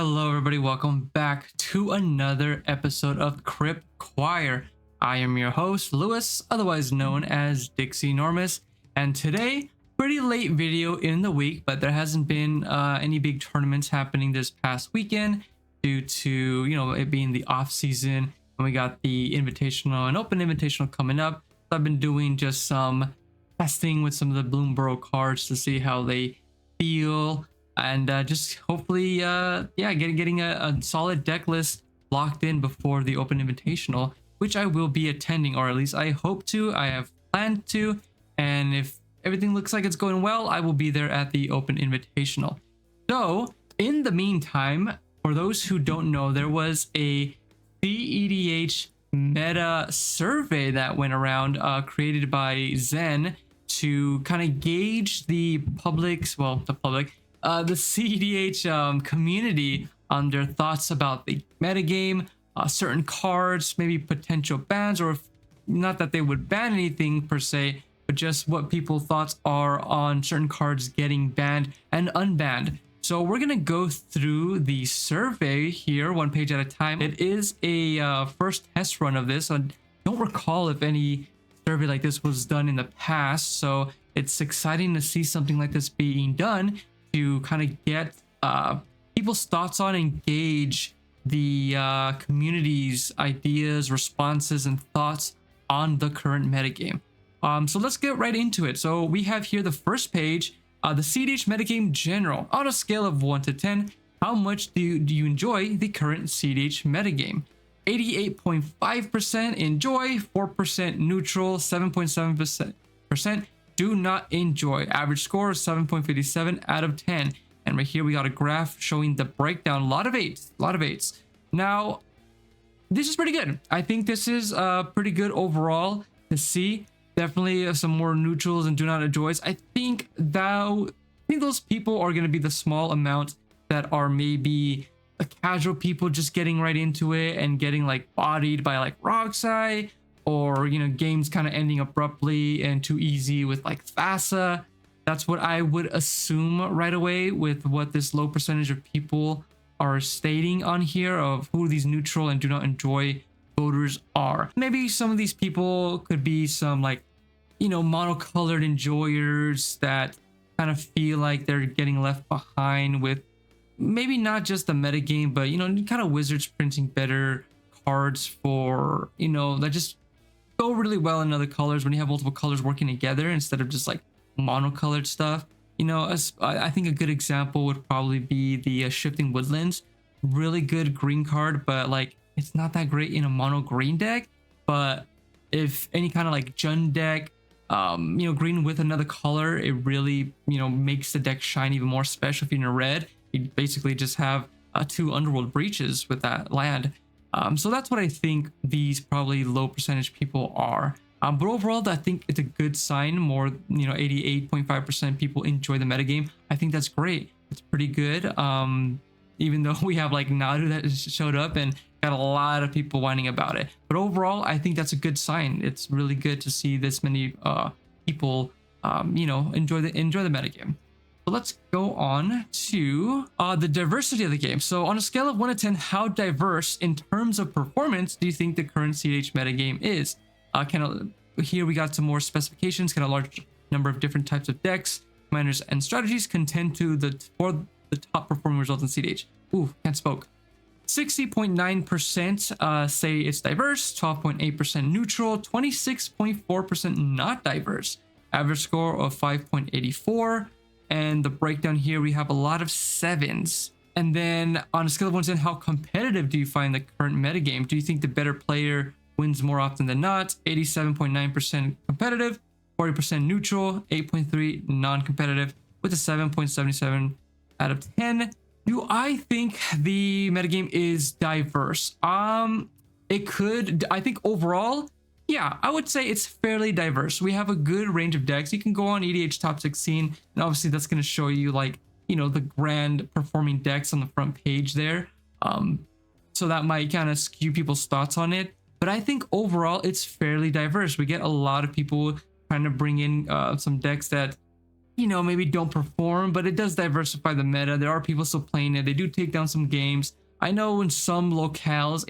Hello everybody, welcome back to another episode of Crypt Choir. I am your host, Lewis, otherwise known as Dixie Enormous, and today, pretty late video in the week, but there hasn't been any big tournaments happening this past weekend due to, it being the off season, and we got the invitational and open invitational coming up. So I've been doing just some testing with some of the Bloomborough cards to see how they feel. And just hopefully getting a solid deck list locked in before the open invitational, which I will be attending, or at least I hope to. I have planned to, and if everything looks like it's going well, I will be there at the open invitational. So in the meantime, for those who don't know, there was a cEDH meta survey that went around, created by Zen, to kind of gauge the cEDH community on their thoughts about the metagame, certain cards, maybe potential bans, or if, not that they would ban anything per se, but just what people's thoughts are on certain cards getting banned and unbanned. So we're gonna go through the survey here, one page at a time. It is a first test run of this. I don't recall if any survey like this was done in the past, so it's exciting to see something like this being done, to kind of get people's thoughts on and gauge the community's ideas, responses, and thoughts on the current metagame. So let's get right into it. So we have here the first page, the cEDH metagame general. On a scale of 1 to 10, how much do you enjoy the current cEDH metagame? 88.5% enjoy, 4% neutral, 7.7% do not enjoy. Average score is 7.57 out of 10. And right here we got a graph showing the breakdown. A lot of eights. Now, this is pretty good. I think this is pretty good overall to see. Definitely some more neutrals and do not enjoys. I think those people are going to be the small amount that are maybe casual people just getting right into it and getting like bodied by like Roxai, or games kind of ending abruptly and too easy with like FASA. That's what I would assume right away with what this low percentage of people are stating on here of who these neutral and do not enjoy voters are. Maybe some of these people could be some like monocolored enjoyers that kind of feel like they're getting left behind with maybe not just the metagame, but kind of Wizards printing better cards for that just go really well in other colors when you have multiple colors working together instead of just like monocolored stuff. I think a good example would probably be the Shifting Woodlands. Really good green card, but like it's not that great in a mono green deck. But if any kind of like Jund deck, green with another color, it really makes the deck shine even more special. If you're in a red, you basically just have 2 Underworld Breaches with that land. So that's what I think these probably low percentage people are. But overall, I think it's a good sign. More, 88.5% people enjoy the metagame. I think that's great. It's pretty good. Even though we have like Nadu that showed up and got a lot of people whining about it. But overall, I think that's a good sign. It's really good to see this many people, enjoy the metagame. So let's go on to the diversity of the game. So on a scale of 1 to 10, how diverse in terms of performance do you think the current cEDH metagame is? Here we got some more specifications. Can a large number of different types of decks, commanders, and strategies contend to the top performing results in cEDH? Ooh, can't spoke. 60.9% say it's diverse, 12.8% neutral, 26.4% not diverse. Average score of 5.84. And the breakdown here, we have a lot of 7s. And then on a scale of 1 to 10, how competitive do you find the current metagame? Do you think the better player wins more often than not? 87.9% competitive, 40% neutral, 8.3 non-competitive, with a 7.77 out of 10. Do I think the metagame is diverse? It could. I think overall, yeah, I would say it's fairly diverse. We have a good range of decks. You can go on EDH Top 16, and obviously that's going to show you like, the grand performing decks on the front page there. So that might kind of skew people's thoughts on it. But I think overall it's fairly diverse. We get a lot of people trying to bring in some decks that maybe don't perform, but it does diversify the meta. There are people still playing it. They do take down some games. I know in some locales,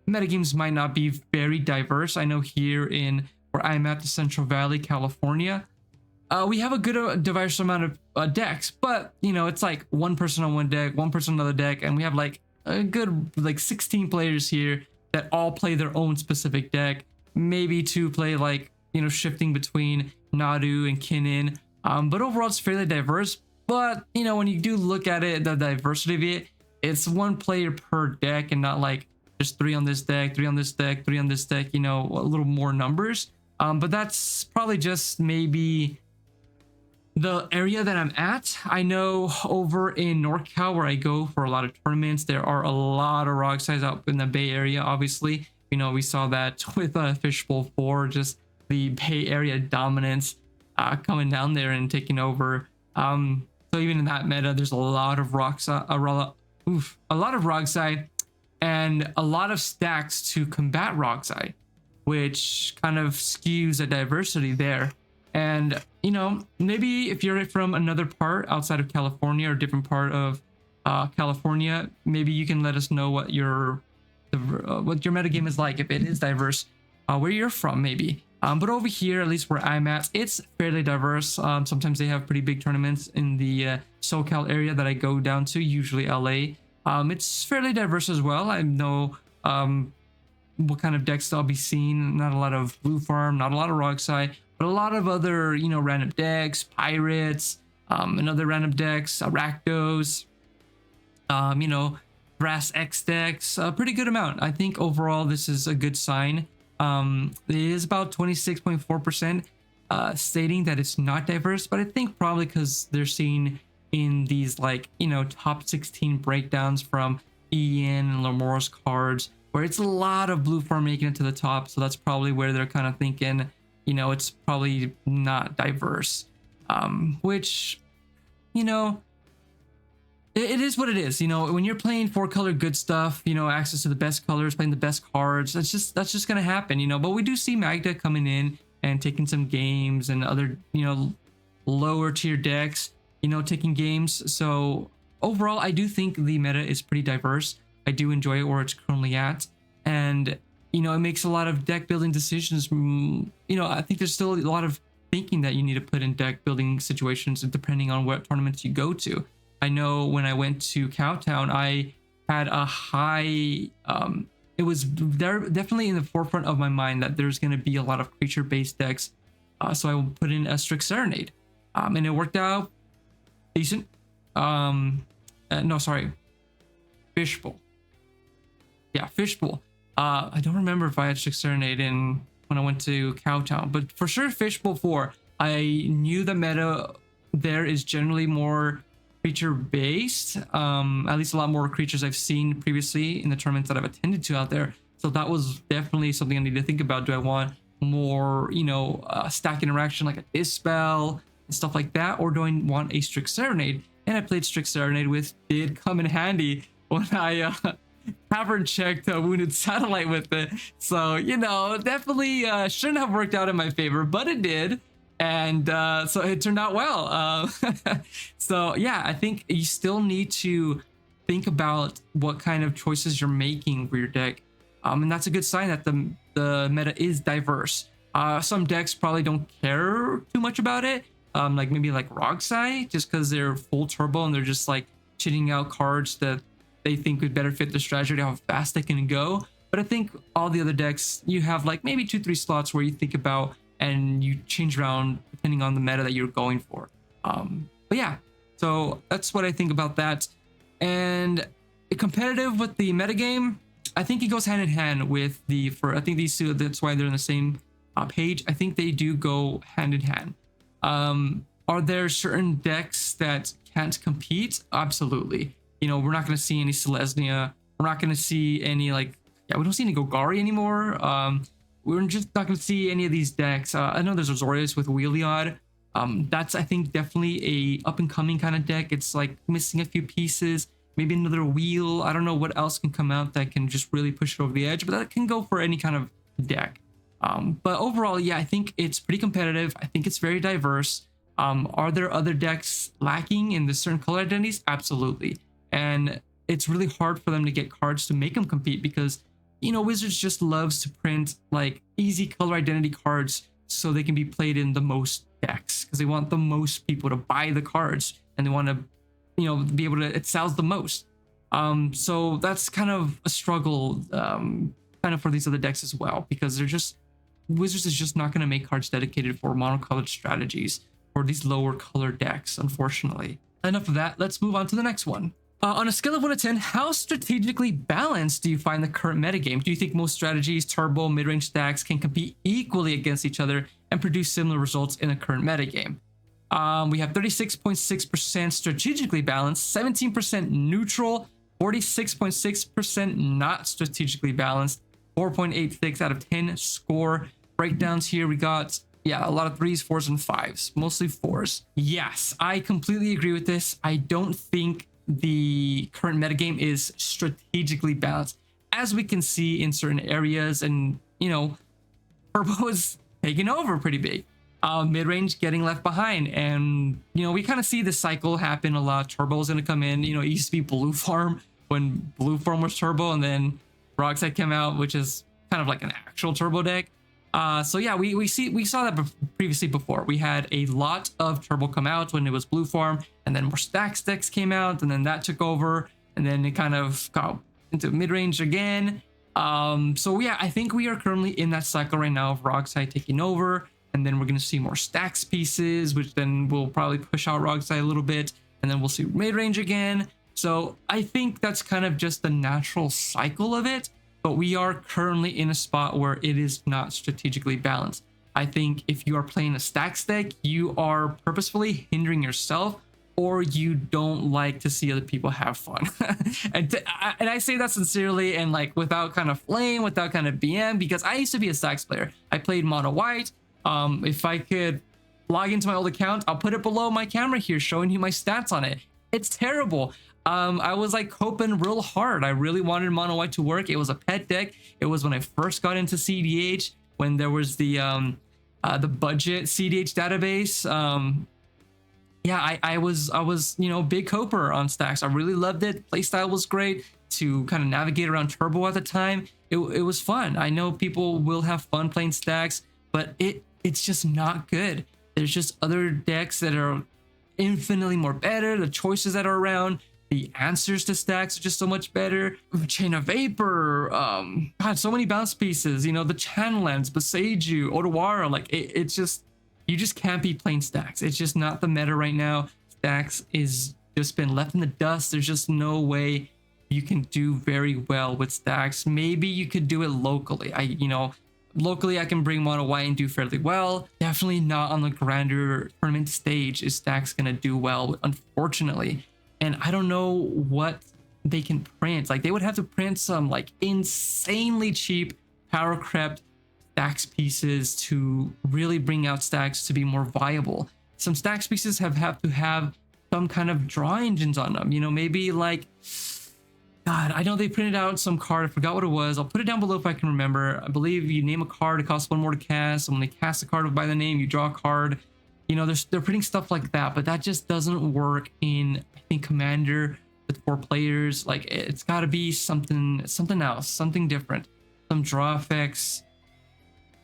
metagames might not be very diverse. I know here in where I'm at, the Central Valley, California, we have a good diverse amount of decks, but it's like one person on one deck, one person on another deck, and we have like a good like 16 players here that all play their own specific deck. Maybe two play like shifting between Nadu and Kinnin. But overall it's fairly diverse. But when you do look at it, the diversity of it, it's one player per deck and not like just three on this deck, three on this deck, three on this deck, a little more numbers. But that's probably just maybe the area that I'm at. I know over in NorCal where I go for a lot of tournaments, there are a lot of rock sides out in the Bay Area. Obviously, we saw that with Fishbowl 4, just the Bay Area dominance coming down there and taking over. So even in that meta, there's a lot of rock side, a lot of rock side, and a lot of stacks to combat rock side, which kind of skews the diversity there. And maybe if you're from another part outside of California or different part of California, maybe you can let us know what your metagame is like, if it is diverse, where you're from maybe. But over here, at least where I'm at, it's fairly diverse. Sometimes they have pretty big tournaments in the SoCal area that I go down to, usually LA. It's fairly diverse as well. I know what kind of decks I'll be seeing. Not a lot of Blue Farm, not a lot of Rockside, but a lot of other, random decks, Pirates, and other random decks, Rakdos, Brass X decks, a pretty good amount. I think overall this is a good sign. It is about 26.4% stating that it's not diverse, but I think probably because they're seeing in these top 16 breakdowns from Ian and Lamora's cards, where it's a lot of Blue Farm making it to the top. So that's probably where they're kind of thinking, it's probably not diverse, which, it is what it is. When you're playing 4-color good stuff, access to the best colors, playing the best cards, that's just gonna happen. But we do see Magda coming in and taking some games, and other lower tier decks taking games. So overall, I do think the meta is pretty diverse. I do enjoy it where it's currently at, and it makes a lot of deck building decisions. I think there's still a lot of thinking that you need to put in deck building situations depending on what tournaments you go to. I know when I went to Cowtown, I had a high, it was there definitely in the forefront of my mind that there's going to be a lot of creature based decks. So I put in a Strict Serenade, and it worked out decent. No, sorry, Fishbowl. Yeah, Fishbowl. I don't remember if I had Strict Serenade in when I went to Cowtown, but for sure Fishbowl 4, I knew the meta there is generally more creature based, at least a lot more creatures I've seen previously in the tournaments that I've attended to out there. So that was definitely something I need to think about. Do I want more, stack interaction like a Dispel and stuff like that, or do I want a Strict Serenade? And I played Strict Serenade, with did come in handy when I tavern checked Wounded Satellite with it. So definitely shouldn't have worked out in my favor, but it did. And so it turned out well. So yeah, I think you still need to think about what kind of choices you're making for your deck, and that's a good sign that the meta is diverse. Some decks probably don't care too much about it, like maybe like Rogsai, just because they're full turbo and they're just like chitting out cards that they think would better fit the strategy, how fast they can go. But I think all the other decks, you have like maybe 2-3 slots where you think about and you change around depending on the meta that you're going for. But yeah, so that's what I think about that. And competitive with the metagame, I think it goes hand in hand with I think these two, that's why they're on the same page. I think they do go hand in hand. Are there certain decks that can't compete? Absolutely. We're not going to see any Selesnya. We're not going to see any we don't see any Golgari anymore. We're just not going to see any of these decks. I know there's Azorius with Wheeliod. That's, I think, definitely a up-and-coming kind of deck. It's like missing a few pieces, maybe another wheel. I don't know what else can come out that can just really push it over the edge, but that can go for any kind of deck. But overall, yeah, I think it's pretty competitive. I think it's very diverse. Are there other decks lacking in the certain color identities? Absolutely. And it's really hard for them to get cards to make them compete because, you know, Wizards just loves to print like easy color identity cards so they can be played in the most decks because they want the most people to buy the cards and they want to, you know, be able to, it sells the most. So that's kind of a struggle kind of for these other decks as well, because they're just, Wizards is just not going to make cards dedicated for monocolored strategies for these lower color decks, unfortunately. Enough of that, let's move on to the next one. On a scale of 1 to 10, how strategically balanced do you find the current metagame? Do you think most strategies, turbo, mid-range stacks can compete equally against each other and produce similar results in the current metagame? We have 36.6% strategically balanced, 17% neutral, 46.6% not strategically balanced, 4.86 out of 10 score. Breakdowns here, we got, yeah, a lot of 3s, 4s, and 5s, mostly 4s. Yes, I completely agree with this. I don't think the current metagame is strategically balanced, as we can see in certain areas, and, you know, turbo is taking over pretty big. Mid-range getting left behind, and, you know, we kind of see this cycle happen a lot. Turbo is going to come in, you know, it used to be blue farm when blue farm was turbo, and then Rockside came out, which is kind of like an actual turbo deck. So yeah, we saw that previously before. We had a lot of turbo come out when it was blue farm, and then more stacks decks came out, and then that took over, and then it kind of got into mid-range again. So yeah, I think we are currently in that cycle right now of Rockside taking over, and then we're going to see more stacks pieces, which then will probably push out Rockside a little bit, and then we'll see mid-range again. So I think that's kind of just the natural cycle of it, but we are currently in a spot where it is not strategically balanced. I think if you are playing a stacks deck, you are purposefully hindering yourself, or you don't like to see other people have fun. and I say that sincerely and like without kind of flame, without kind of BM, because I used to be a stacks player. I played mono white. If I could log into my old account, I'll put it below my camera here showing you my stats on it. It's terrible. I was like coping real hard. I really wanted mono white to work. It was a pet deck. It was when I first got into cEDH, when there was the budget cEDH database. Yeah, I was, you know, big coper on stacks. I really loved it. Playstyle was great to kind of navigate around turbo at the time. It was fun. I know people will have fun playing stacks, but it's just not good. There's just other decks that are infinitely more better. The choices that are around, the answers to stacks are just so much better. Chain of Vapor, God, so many bounce pieces, you know, the Channellands, Boseiju, Otawara, like it's just, you just can't be playing stacks. It's just not the meta right now. Stacks is just been left in the dust. There's just no way you can do very well with stacks. Maybe you could do it locally. Locally I can bring mono white and do fairly well. Definitely not on the grander tournament stage is stacks gonna do well, unfortunately. And I don't know what they can print. Like they would have to print some like insanely cheap power crept stacks pieces to really bring out stacks to be more viable. Some stacks pieces have to have some kind of draw engines on them. You know, maybe like, God, I know they printed out some card. I forgot what it was. I'll put it down below if I can remember. I believe you name a card, it costs 1 more to cast. And when they cast a card by the name, you draw a card. You know, they're printing stuff like that, but that just doesn't work in, I think, Commander with 4 players. Like it's got to be something else, something different, some draw effects.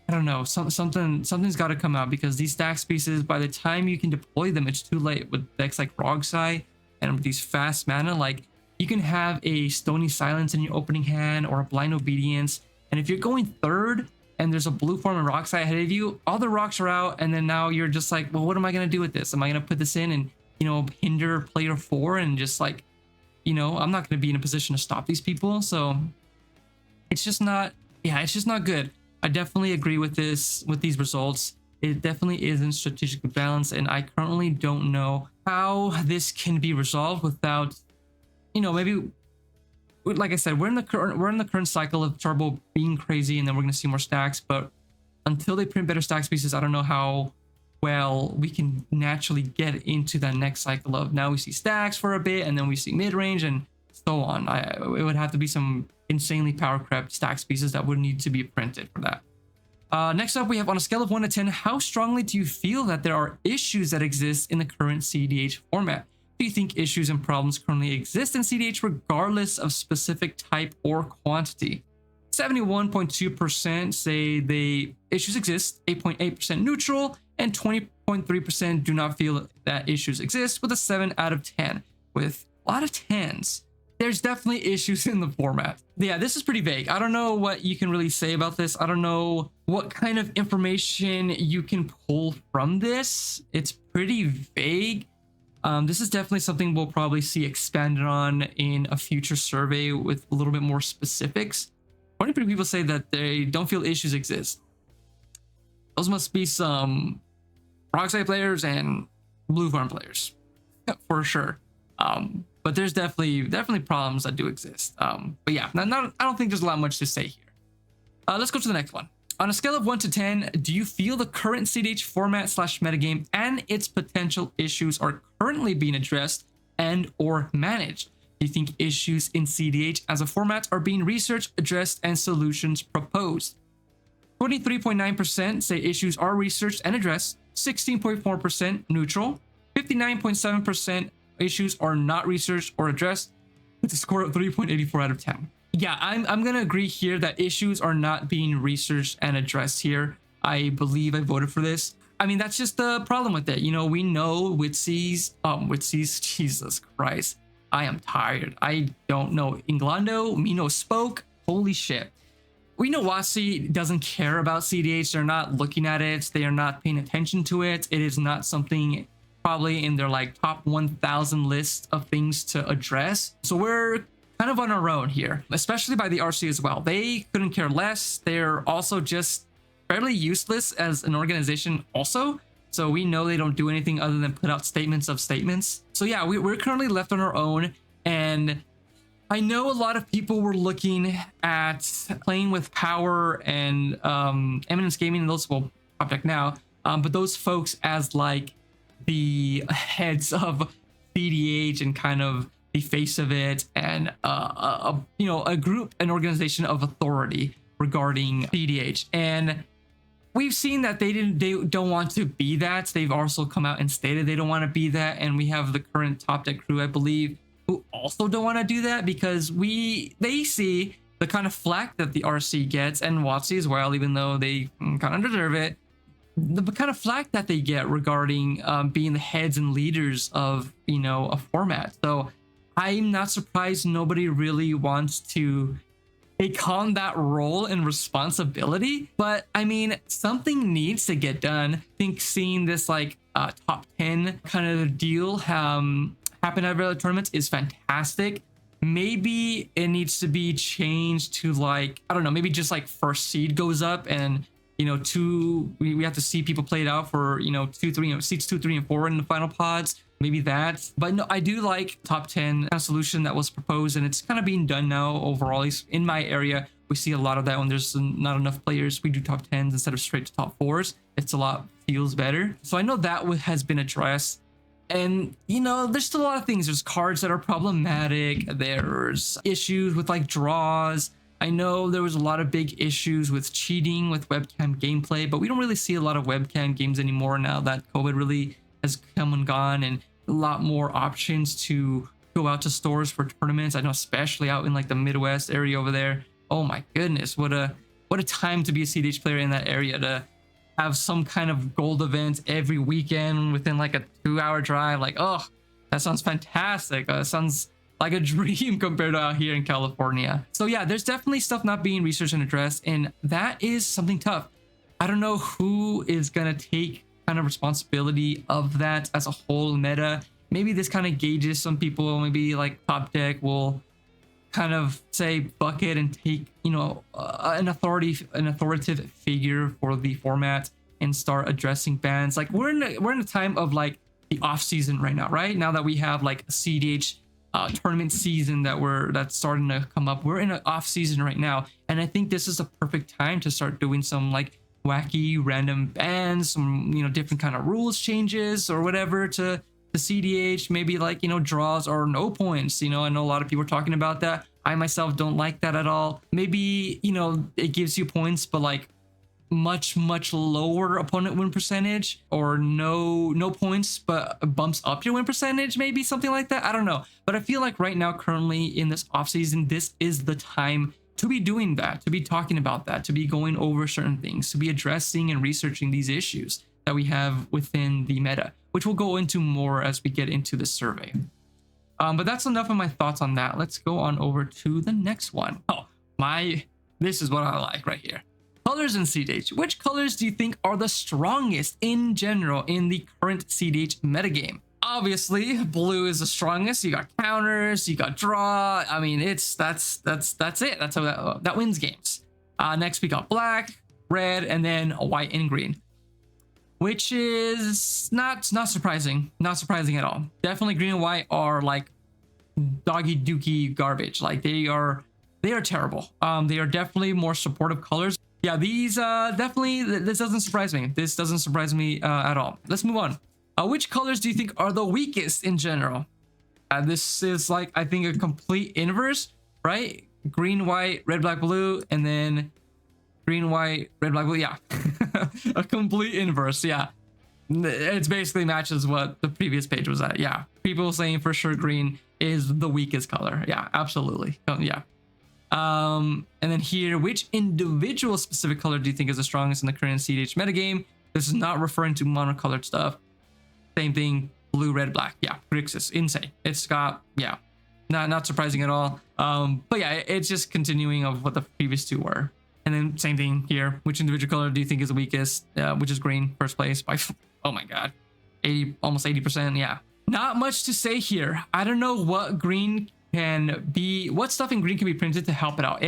I don't know, something's got to come out, because these stacks pieces, by the time you can deploy them, it's too late. With decks like Rogsai and with these fast mana, like you can have a Stony Silence in your opening hand or a Blind Obedience, and if you're going third and there's a blue form and Rocksai ahead of you, all the rocks are out, and then now you're just like, well, what am I gonna do with this? Am I gonna put this in and, you know, hinder player 4 and just like, you know, I'm not gonna be in a position to stop these people. So it's just not, yeah, it's just not good. I definitely agree with this, with these results. It definitely isn't strategically balanced, and I currently don't know how this can be resolved without, you know, maybe, like I said, we're in the current cycle of turbo being crazy, and then we're going to see more stacks. But until they print better stacks pieces, I don't know how well we can naturally get into that next cycle of, now we see stacks for a bit, and then we see mid-range and so on. It would have to be some insanely power crept stacks pieces that would need to be printed for that. Next up, we have on a scale of 1 to 10, how strongly do you feel that there are issues that exist in the current cEDH format? Do you think issues and problems currently exist in cEDH regardless of specific type or quantity? 71.2% say the issues exist, 8.8% neutral, and 20.3% do not feel that issues exist, with a 7 out of 10, with a lot of 10s. There's definitely issues in the format. Yeah, this is pretty vague. I don't know what you can really say about this. I don't know what kind of information you can pull from this. It's pretty vague. This is definitely something we'll probably see expanded on in a future survey with a little bit more specifics. 23 people say that they don't feel issues exist. Those must be some Rockside players and Blue Farm players, for sure. But there's definitely problems that do exist. But yeah, I don't think there's a lot much to say here. Let's go to the next one. On a scale of 1 to 10, do you feel the current cEDH format / metagame and its potential issues are currently being addressed and or managed? Do you think issues in cEDH as a format are being researched, addressed, and solutions proposed? 23.9% say issues are researched and addressed, 16.4% neutral, 59.7% issues are not researched or addressed, with a score of 3.84 out of 10. Yeah, I'm gonna agree here that issues are not being researched and addressed here. I believe I voted for this. I mean, that's just the problem with it. You know, we know with C's, Jesus Christ, I am tired. I don't know Inglando, Mino spoke, holy shit. We know WotC doesn't care about cEDH. They're not looking at it. They are not paying attention to it. It is not something probably in their like top 1,000 list of things to address. So we're kind of on our own here, especially by the RC as well. They couldn't care less. They're also just fairly useless as an organization also. So we know they don't do anything other than put out statements of statements. So yeah, we're currently left on our own. And I know a lot of people were looking at playing with Power and Eminence Gaming and those, well, Object now, but those folks as like the heads of cEDH and kind of the face of it, and a group, an organization of authority regarding cEDH. And we've seen that they don't want to be that. They've also come out and stated they don't want to be that. And we have the current Top Deck crew, I believe, who also don't want to do that because they see the kind of flack that the RC gets, and WotC as well, even though they kind of deserve it. The kind of flack that they get regarding being the heads and leaders of, a format. So I'm not surprised nobody really wants to take on that role and responsibility. But I mean, something needs to get done. I think seeing this like top 10 kind of deal happen at other tournaments is fantastic. Maybe it needs to be changed to like, I don't know, maybe just like first seed goes up and we have to see people play it out for seeds 2, 3, and 4 in the final pods. Maybe that. But no, I do like top 10 kind of solution that was proposed, and it's kind of being done now overall. At least in my area, we see a lot of that when there's not enough players. We do top 10s instead of straight to top 4s. It's a lot, feels better. So I know that has been addressed. And there's still a lot of things. There's cards that are problematic. There's issues with like draws. I know there was a lot of big issues with cheating with webcam gameplay, but we don't really see a lot of webcam games anymore now that COVID really has come and gone, and a lot more options to go out to stores for tournaments. I know, especially out in like the Midwest area over there. Oh my goodness, what a time to be a cEDH player in that area, to have some kind of gold event every weekend within like a 2-hour drive. Like, oh, that sounds fantastic. Sounds like a dream compared to out here in California. So yeah, there's definitely stuff not being researched and addressed, and that is something tough. I don't know who is gonna take kind of responsibility of that as a whole meta. Maybe this kind of gauges some people. Maybe like Top Deck will kind of say fuck it and take an authoritative figure for the format and start addressing bans. Like we're in a time of like the off season right now, right? Now that we have like a cEDH tournament season that's starting to come up. We're in an off season right now, and I think this is a perfect time to start doing some like wacky random bans, some different kind of rules changes or whatever to the cEDH. Maybe like draws or no points. I know a lot of people are talking about that. I myself don't like that at all. Maybe it gives you points, but like much lower opponent win percentage, or no points but bumps up your win percentage, maybe something like that. I don't know, but I feel like right now, currently in this off season, this is the time to be doing that, to be talking about that, to be going over certain things, to be addressing and researching these issues that we have within the meta, which we'll go into more as we get into the survey. But that's enough of my thoughts on that. Let's go on over to the next one. This is what I like right here. Colors in cEDH. Which colors do you think are the strongest in general in the current cEDH metagame? Obviously, blue is the strongest. You got counters, you got draw. I mean, that's it. That's how that wins games. Next we got black, red, and then white and green, which is not surprising. Not surprising at all. Definitely green and white are like doggy dookie garbage. Like they are terrible. They are definitely more supportive colors. Yeah, these definitely, this doesn't surprise me. This doesn't surprise me at all. Let's move on. Which colors do you think are the weakest in general? This is like, I think, a complete inverse, right? Green, white, red, black, blue, and then green, white, red, black, blue. Yeah, a complete inverse. Yeah, it basically matches what the previous page was at. Yeah, people saying for sure green is the weakest color. Yeah, absolutely. Yeah. And then here, which individual specific color do you think is the strongest in the current cEDH metagame? This is not referring to monocolored stuff. Same thing, blue, red, black. Yeah, Grixis, insane. It's got, yeah, not surprising at all. But yeah, it's just continuing of what the previous two were. And then same thing here. Which individual color do you think is the weakest? Which is green, first place by, oh my god, almost 80%. Yeah, not much to say here. I don't know what green can be, what stuff in green can be printed to help it out.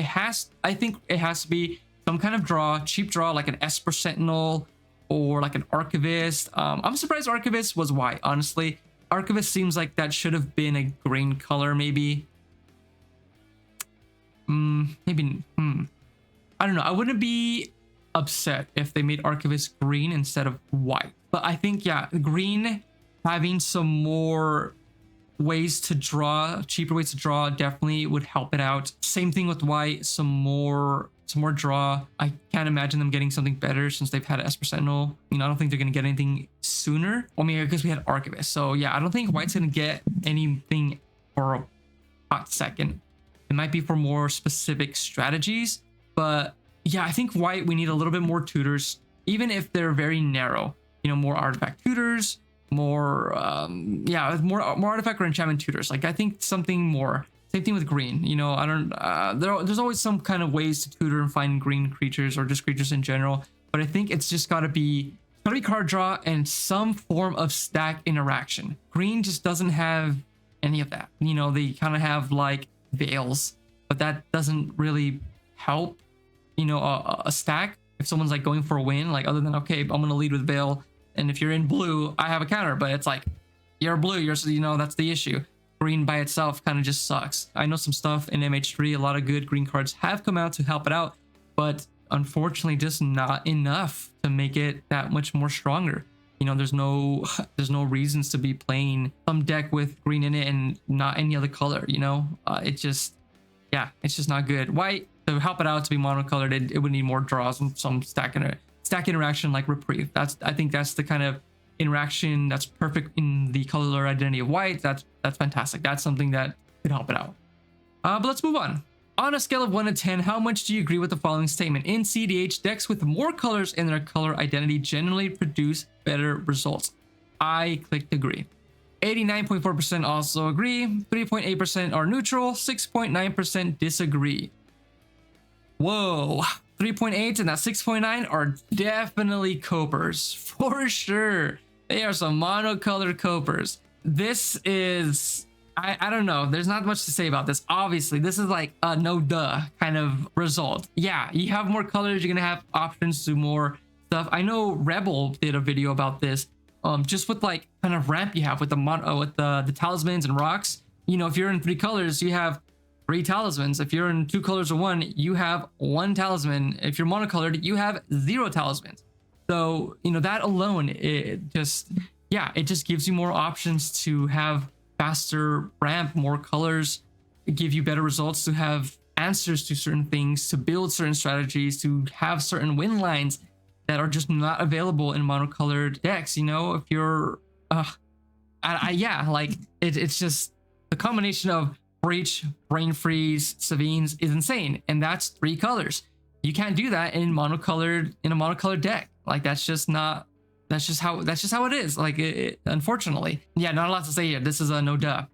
I think it has to be some kind of draw, cheap draw, like an Esper Sentinel or like an Archivist. I'm surprised Archivist was white, honestly. Archivist seems like that should have been a green color, maybe. Maybe, I don't know. I wouldn't be upset if they made Archivist green instead of white. But I think, yeah, green having some more ways to draw, cheaper ways to draw, definitely would help it out. Same thing with white, some more draw. I can't imagine them getting something better since they've had Esper Sentinel. You know, I don't think they're gonna get anything sooner. I mean, because we had Archivist. So yeah, I don't think white's gonna get anything for a hot second. It might be for more specific strategies, but yeah, I think white, we need a little bit more tutors, even if they're very narrow. You know, more artifact tutors, more more artifact or enchantment tutors. Like I think something more. Same thing with green. You know, I don't there's always some kind of ways to tutor and find green creatures or just creatures in general, but I think it's just got to be card draw and some form of stack interaction. Green just doesn't have any of that. You know, they kind of have like veils, but that doesn't really help, you know, a stack if someone's like going for a win, like other than, okay, I'm gonna lead with veil, and if you're in blue, I have a counter, but it's like, you're blue, you know, that's the issue. Green by itself kind of just sucks. I know some stuff in MH3, a lot of good green cards have come out to help it out, but unfortunately just not enough to make it that much more stronger. You know, there's no reasons to be playing some deck with green in it and not any other color, you know? It's just not good. White, to help it out to be monocolored, it would need more draws and some stack interaction like Reprieve. I think that's the kind of interaction that's perfect in the color identity of white. That's fantastic. That's something that could help it out. But let's move on. On a scale of 1 to 10, how much do you agree with the following statement? In cEDH, decks with more colors in their color identity generally produce better results. I clicked agree. 89.4% also agree. 3.8% are neutral. 6.9% disagree. Whoa. 3.8 and that 6.9 are definitely copers. For sure. They are some monocolored copers. This is... I don't know. There's not much to say about this. Obviously, this is like a no duh kind of result. Yeah, you have more colors, you're gonna have options to more stuff. I know Rebel did a video about this. Just with like kind of ramp you have with the talismans and rocks. You know, if you're in 3 colors, you have 3 talismans. If you're in 2 colors or 1, you have 1 talisman. If you're monocolored, you have 0 talismans. So, you know, that alone, it just gives you more options to have faster ramp, more colors, give you better results, to have answers to certain things, to build certain strategies, to have certain win lines. that are just not available in monocolored decks. You know, if you're, yeah, like it's just the combination of Breach, Brain Freeze, Savines is insane, and that's 3 colors. You can't do that in a monocolored deck. Like that's just how it is. Like unfortunately, yeah, not a lot to say here. This is a no duh.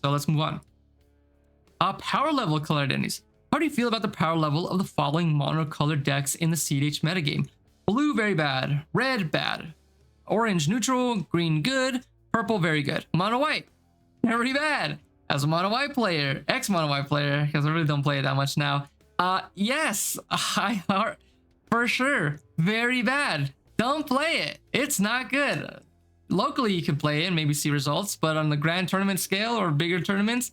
So let's move on. Power level color identities. How do you feel about the power level of the following monocolored decks in the cEDH metagame? Blue, very bad. Red, bad. Orange, neutral. Green, good. Purple, very good. Mono white, very bad. As a mono white player, ex-mono white player, because I really don't play it that much now. Yes, for sure. Very bad. Don't play it. It's not good. Locally, you can play it and maybe see results, but on the grand tournament scale or bigger tournaments,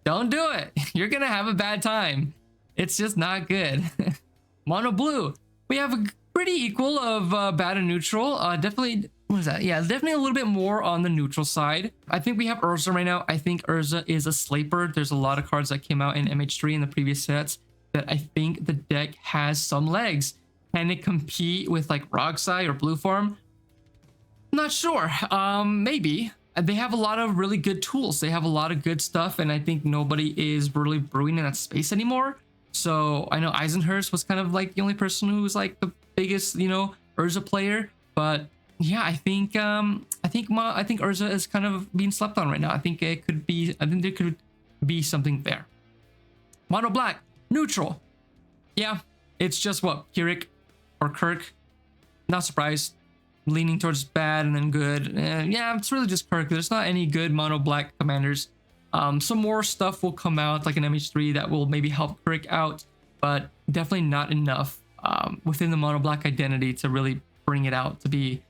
don't do it. You're gonna have a bad time. It's just not good. Mono blue. We have a pretty equal of bad and neutral. Definitely, what is that? Yeah, definitely a little bit more on the neutral side. I think we have Urza right now. I think Urza is a sleeper. There's a lot of cards that came out in MH3 in the previous sets that I think the deck has some legs. Can it compete with like Roxai or Blue Form? Not sure. Maybe. They have a lot of really good tools. They have a lot of good stuff, and I think nobody is really brewing in that space anymore. So I know Eisenhurst was kind of like the only person who was like the biggest, you know, Urza player. But yeah, I think Urza is kind of being slept on right now. I think there could be something there. Mono black, neutral. Yeah, it's just what, Kirik or Kirk. Not surprised. Leaning towards bad and then good. Yeah, it's really just Kirk. There's not any good mono black commanders. Some more stuff will come out like an MH3 that will maybe help Kirk out, but definitely not enough within the mono black identity to really bring it out to be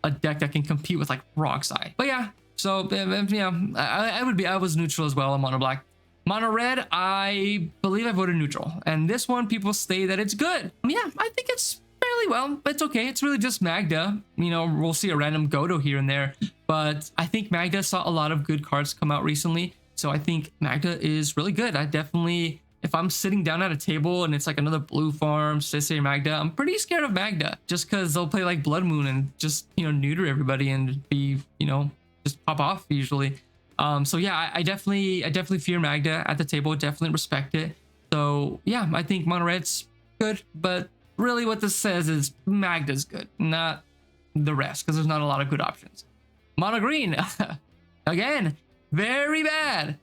a deck that can compete with like Roxai. But yeah, so yeah, I was neutral as well on mono black. Mono red, I believe I voted neutral, and this one people say that it's good. Yeah, I think it's fairly well, but it's okay. It's really just Magda. You know, we'll see a random Godo here and there, but I think Magda saw a lot of good cards come out recently, so I think Magda is really good. I definitely, if I'm sitting down at a table and it's like another Blue Farm, Sisay, or Magda, I'm pretty scared of Magda just because they'll play like Blood Moon and just, you know, neuter everybody and be, you know, just pop off usually. So yeah, I definitely fear Magda at the table. Definitely respect it. So yeah, I think Mono Red's good, but really what this says is Magda's good, not the rest, because there's not a lot of good options. Mono green, again, very bad.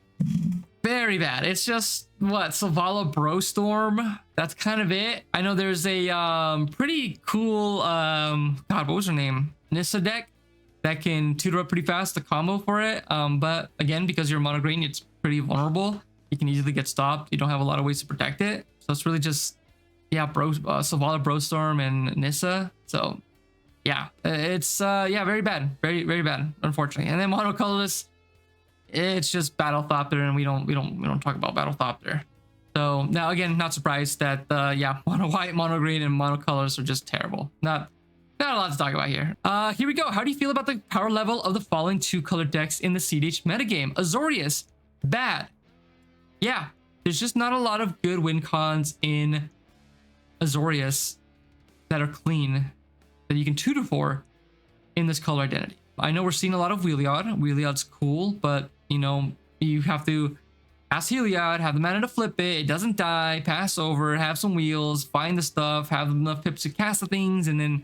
Very bad. It's just what, Savala Brostorm. That's kind of it. I know there's a pretty cool God, what was her name? Nissa deck that can tutor up pretty fast, the combo for it. But again, because you're mono green, it's pretty vulnerable. You can easily get stopped. You don't have a lot of ways to protect it. So it's really just, yeah, Savala Brostorm and Nissa. So yeah, it's yeah, very bad. Very bad, unfortunately. And then monocolorless, it's just Battlethopter, and we don't talk about Battlethopter. So now again, not surprised that yeah, mono white, mono green, and monocolors are just terrible. Not a lot to talk about here. Here we go. How do you feel about the power level of the following 2 colored decks in the cEDH metagame? Azorius, bad. Yeah, there's just not a lot of good win cons in Azorius that are clean that you can tutor for in this color identity. I know we're seeing a lot of Wheeliod. Wheeliod's cool, but you know, you have to pass Heliod, have the mana to flip it, it doesn't die, pass over, have some wheels, find the stuff, have enough pips to cast the things, and then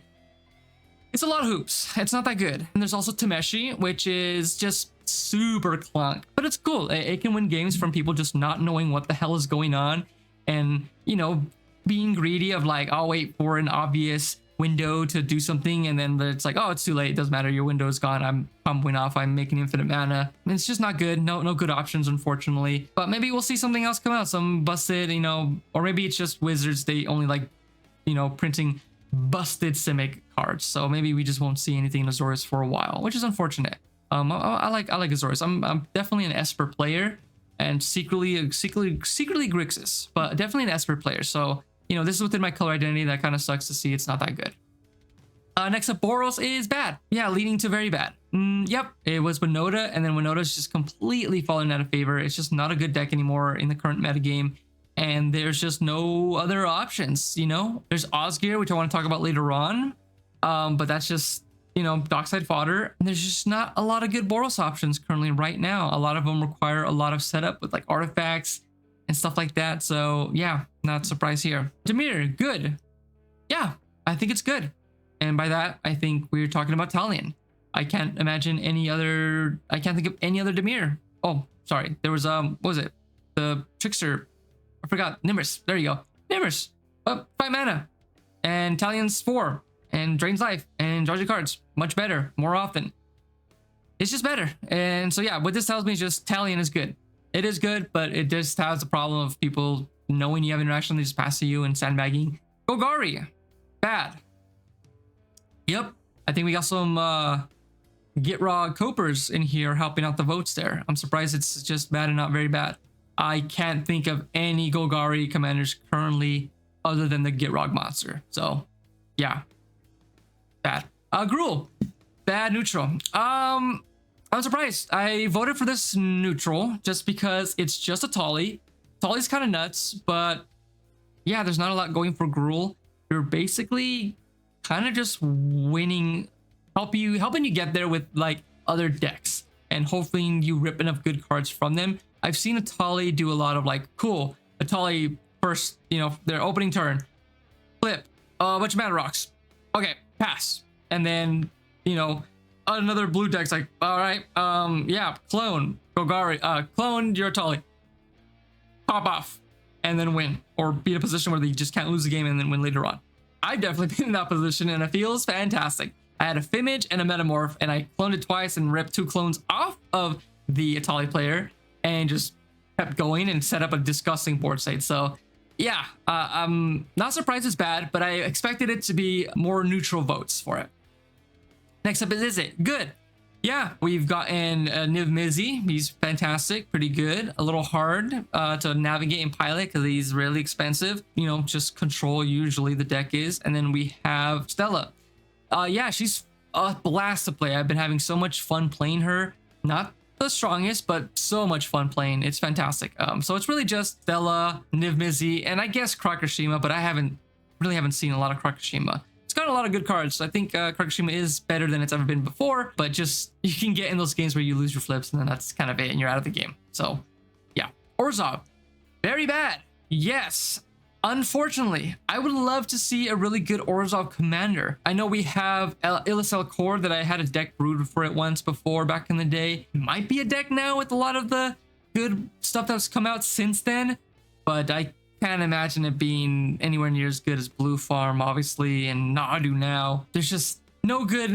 it's a lot of hoops. It's not that good. And there's also Tameshi, which is just super clunk, but it's cool. It can win games from people just not knowing what the hell is going on, and you know, being greedy of like, I'll wait for an obvious window to do something, and then it's like, oh, it's too late, it doesn't matter, your window is gone, I'm pumping off, I'm making infinite mana. It's just not good. No good options, unfortunately. But maybe we'll see something else come out, some busted, you know, or maybe it's just Wizards, they only like, you know, printing busted Simic cards, so maybe we just won't see anything in Azorius for a while, which is unfortunate. I like Azorius. I'm definitely an Esper player, and secretly Grixis, but definitely an Esper player. So you know, this is within my color identity. That kind of sucks to see. It's not that good. Next up, Boros is bad. Yeah, leading to very bad. Yep, it was Winota, and then Winota's just completely fallen out of favor. It's just not a good deck anymore in the current metagame. and there's just no other options. You know, there's Osgear, which I want to talk about later on, but that's just, you know, dockside fodder. And there's just not a lot of good Boros options currently right now. A lot of them require a lot of setup with like artifacts and stuff like that. So yeah, not surprised here. Demir, good. Yeah, I think it's good. And by that, I think we're talking about Talion. I can't imagine any other, I can't think of any other Demir. Oh, sorry. There was, what was it? The Trickster. I forgot. Nimrus. There you go. Nimrus. 5 mana. And Talion's 4. And drains life. And draws your cards. Much better. More often. It's just better. And so yeah, what this tells me is just Talion is good. It is good, but it just has the problem of people knowing you have interaction, they just pass to you and sandbagging. Golgari. Bad. Yep. I think we got some Get Raw Copers in here helping out the votes there. I'm surprised it's just bad and not very bad. I can't think of any Golgari commanders currently other than the Get Rog monster. So yeah. Bad. Gruul. Bad neutral. I'm surprised. I voted for this neutral just because it's just a Tolly. Tolly's kind of nuts, but yeah, there's not a lot going for Gruul. You're basically kind of just winning, helping you get there with like other decks, and hopefully you rip enough good cards from them. I've seen a Tolly do a lot of like, cool, a Tolly first, you know, their opening turn, flip, a bunch of mana rocks. Okay, pass. And then, you know, another blue deck's like, all right, yeah, clone, Golgari, clone your Tolly, pop off, and then win, or be in a position where they just can't lose the game and then win later on. I've definitely been in that position, and it feels fantastic. I had a Fimage and a Metamorph, and I cloned it twice and ripped 2 clones off of the Atali player, and just kept going and set up a disgusting board state. So yeah, I'm not surprised it's bad, but I expected it to be more neutral votes for it. Next up is it good? Yeah, we've gotten Niv Mizzet. He's fantastic, pretty good. A little hard to navigate and pilot because he's really expensive. You know, just control usually the deck is. And then we have Stella. Yeah, she's a blast to play. I've been having so much fun playing her. Not the strongest, but so much fun playing. It's fantastic. So it's really just Stella, Niv Mizzet, and I guess Krakashima, but I really haven't seen a lot of Krakashima. It's got a lot of good cards. I think Krakashima is better than it's ever been before, but just you can get in those games where you lose your flips and then that's kind of it and you're out of the game. So yeah. Orzhov, very bad. Yes, unfortunately. I would love to see a really good Orzhov commander. I know we have Illicel Core that I had a deck brewed for it once before back in the day. It might be a deck now with a lot of the good stuff that's come out since then, but I can't imagine it being anywhere near as good as Blue Farm, obviously, and Nadu now. There's just no good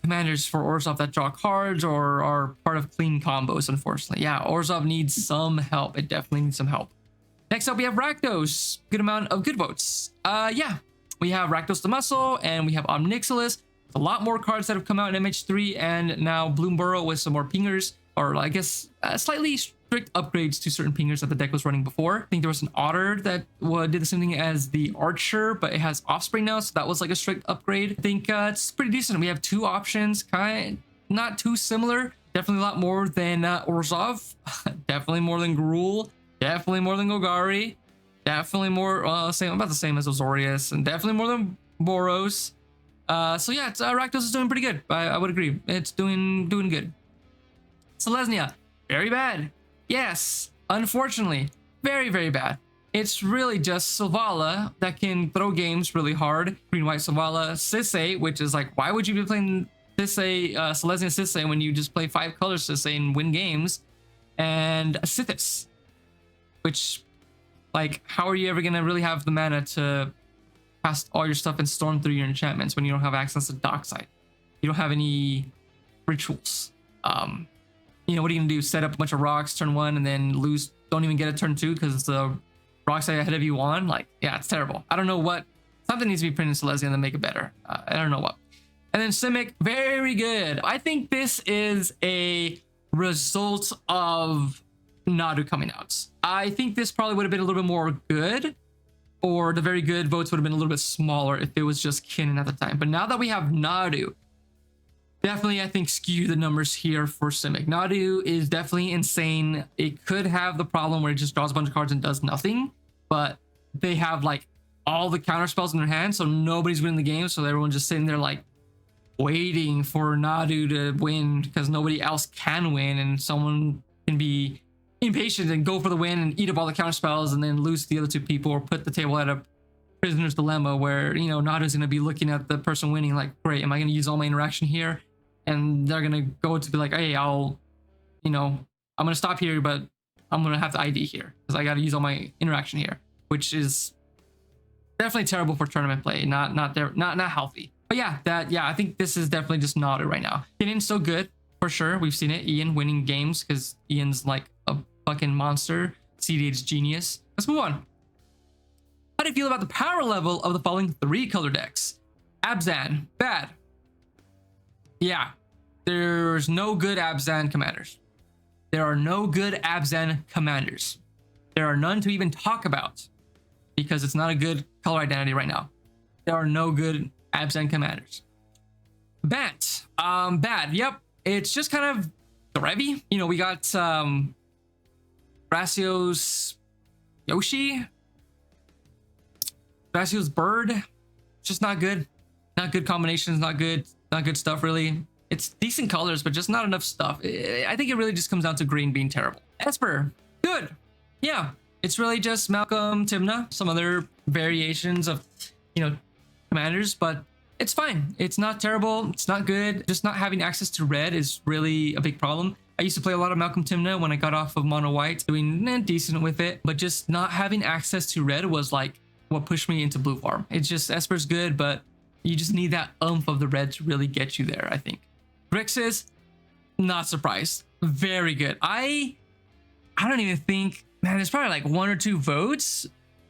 commanders for Orzhov that draw cards or are part of clean combos, unfortunately. Yeah, Orzhov needs some help. It definitely needs some help. Next up, we have Rakdos. Good amount of good votes. Yeah, we have Rakdos the Muscle, and we have Omnixilus. A lot more cards that have come out in MH3, and now Bloomburrow with some more pingers, or I guess slightly strict upgrades to certain pingers that the deck was running before. I think there was an Otter that did the same thing as the Archer, but it has Offspring now, so that was like a strict upgrade. I think it's pretty decent. We have 2 options, kind of not too similar. Definitely a lot more than Orzhov. Definitely more than Gruul. Definitely more than Golgari. Definitely more, about the same as Azorius, and definitely more than Boros. So yeah, Rakdos is doing pretty good. I would agree. It's doing good. Selesnya, very bad. Yes, unfortunately, very, very bad. It's really just Selvala that can throw games really hard. Green-white Selvala, Sisay, which is like, why would you be playing Sisay, Selesnya Sisay when you just play 5 colors Sisay and win games? And Sithis, which, like, how are you ever gonna really have the mana to cast all your stuff and storm through your enchantments when you don't have access to Dockside? You don't have any rituals. You know, what are you gonna do? Set up a bunch of rocks turn 1 and then lose, don't even get a turn 2 because the rocks ahead of you won? Like, yeah, it's terrible. I don't know what, something needs to be printed in Selesnya to make it better. I don't know what. And then Simic, very good. I think this is a result of Nadu coming out. I think this probably would have been a little bit more good, or the very good votes would have been a little bit smaller if it was just Kinnan at the time. But now that we have Nadu, definitely, I think, skew the numbers here for Simic. Nadu is definitely insane. It could have the problem where it just draws a bunch of cards and does nothing, but they have like all the counter spells in their hand, so nobody's winning the game. So everyone's just sitting there like waiting for Nadu to win because nobody else can win, and someone can be impatient and go for the win and eat up all the counter spells and then lose to the other two people, or put the table at a prisoner's dilemma where, you know, Nadu's going to be looking at the person winning like, great, am I going to use all my interaction here? And they're going to go to be like, hey, I'm going to stop here, but I'm going to have to ID here because I got to use all my interaction here, which is definitely terrible for tournament play. Not healthy. But yeah, I think this is definitely just Nadu right now. Ian's so good for sure. We've seen it. Ian winning games because Ian's like a fucking monster. cEDH genius. Let's move on. How do you feel about the power level of the following 3 color decks? Abzan, bad. Yeah, there's no good Abzan commanders. There are no good Abzan commanders. There are none to even talk about because it's not a good color identity right now. There are no good Abzan commanders. Bant, bad. Yep, it's just kind of Threavy. You know, we got Bracio's Yoshi, Bracio's Bird. Just not good. Not good combinations. Not good stuff really. It's decent colors, but just not enough stuff. I think it really just comes down to green being terrible. Esper, good. Yeah, it's really just Malcolm, Timna, some other variations of, you know, commanders, but it's fine. It's not terrible. It's not good. Just not having access to red is really a big problem. I used to play a lot of Malcolm Timna when I got off of mono white, doing decent with it, but just not having access to red was like what pushed me into blue farm. It's just Esper's good, but you just need that oomph of the red to really get you there, I think. Grixis, not surprised. Very good. I don't even think, man, there's probably like 1 or 2 votes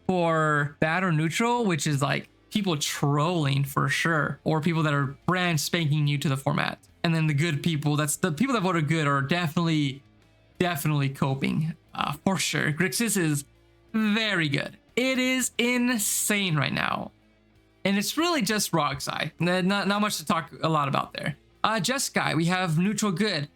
for bad or neutral, which is like people trolling for sure, or people that are brand spanking new to the format. And then the good people, that's the people that voted good, are definitely coping for sure. Grixis is very good. It is insane right now. And it's really just Roxai. Not much to talk a lot about there. Jeskai, we have neutral good.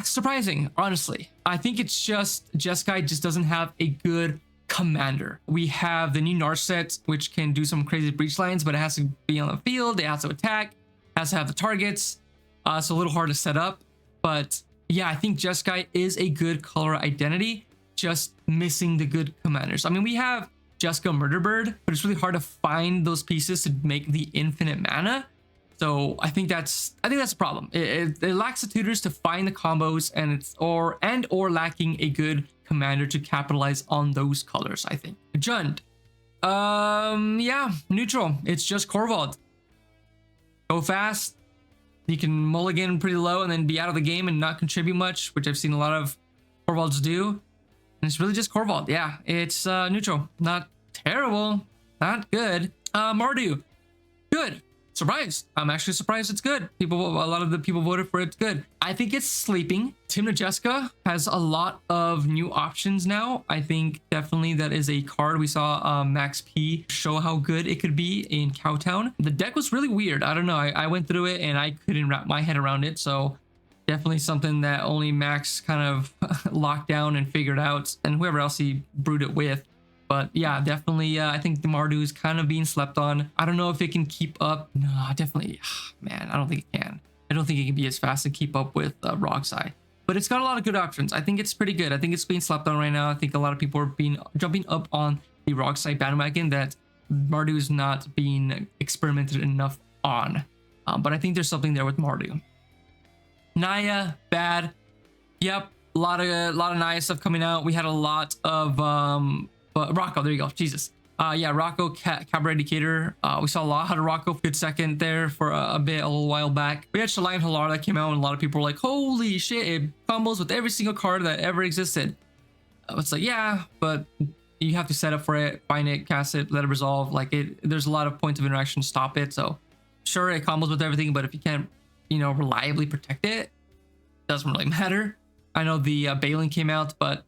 Surprising, honestly. I think it's just Jeskai just doesn't have a good commander. We have the new Narset, which can do some crazy breach lines, but it has to be on the field, it has to attack, it has to have the targets. It's a little hard to set up. But yeah, I think Jeskai is a good color identity, just missing the good commanders. I mean, we have Jessica Murderbird, but it's really hard to find those pieces to make the infinite mana. So I think that's a problem. It lacks the tutors to find the combos, and it's or lacking a good commander to capitalize on those colors, I think. Jund. Yeah, neutral. It's just Korvold. Go fast. You can mulligan pretty low and then be out of the game and not contribute much, which I've seen a lot of Korvolds do. And it's really just Korvold. Yeah, it's neutral. Not terrible. Not good. Mardu. Good. Surprised. I'm actually surprised it's good. A lot of the people voted for it's good. I think it's sleeping. Timna Jessica has a lot of new options now. I think definitely that is a card. We saw Max P show how good it could be in Cowtown. The deck was really weird. I don't know. I went through it and I couldn't wrap my head around it. So definitely something that only Max kind of locked down and figured out, and whoever else he brewed it with. But yeah, definitely, I think the Mardu is kind of being slept on. I don't know if it can keep up. No, definitely, man, I don't think it can. I don't think it can be as fast and keep up with Roxai. But it's got a lot of good options. I think it's pretty good. I think it's being slept on right now. I think a lot of people are jumping up on the Roxai bandwagon that Mardu is not being experimented enough on. But I think there's something there with Mardu. Naya, bad. Yep, a lot of Naya stuff coming out. We had a lot of but Rocco, there you go. Jesus. Yeah, Rocco, Cabaret Indicator. We saw a lot of Rocco, good second there for a little while back. We had Shalai Halar that came out, and a lot of people were like, holy shit, it combos with every single card that ever existed. It's like, yeah, but you have to set up for it, find it, cast it, let it resolve. Like, there's a lot of points of interaction to stop it. So sure, it combos with everything, but if you can't, reliably protect it, doesn't really matter. I know the Balin came out, but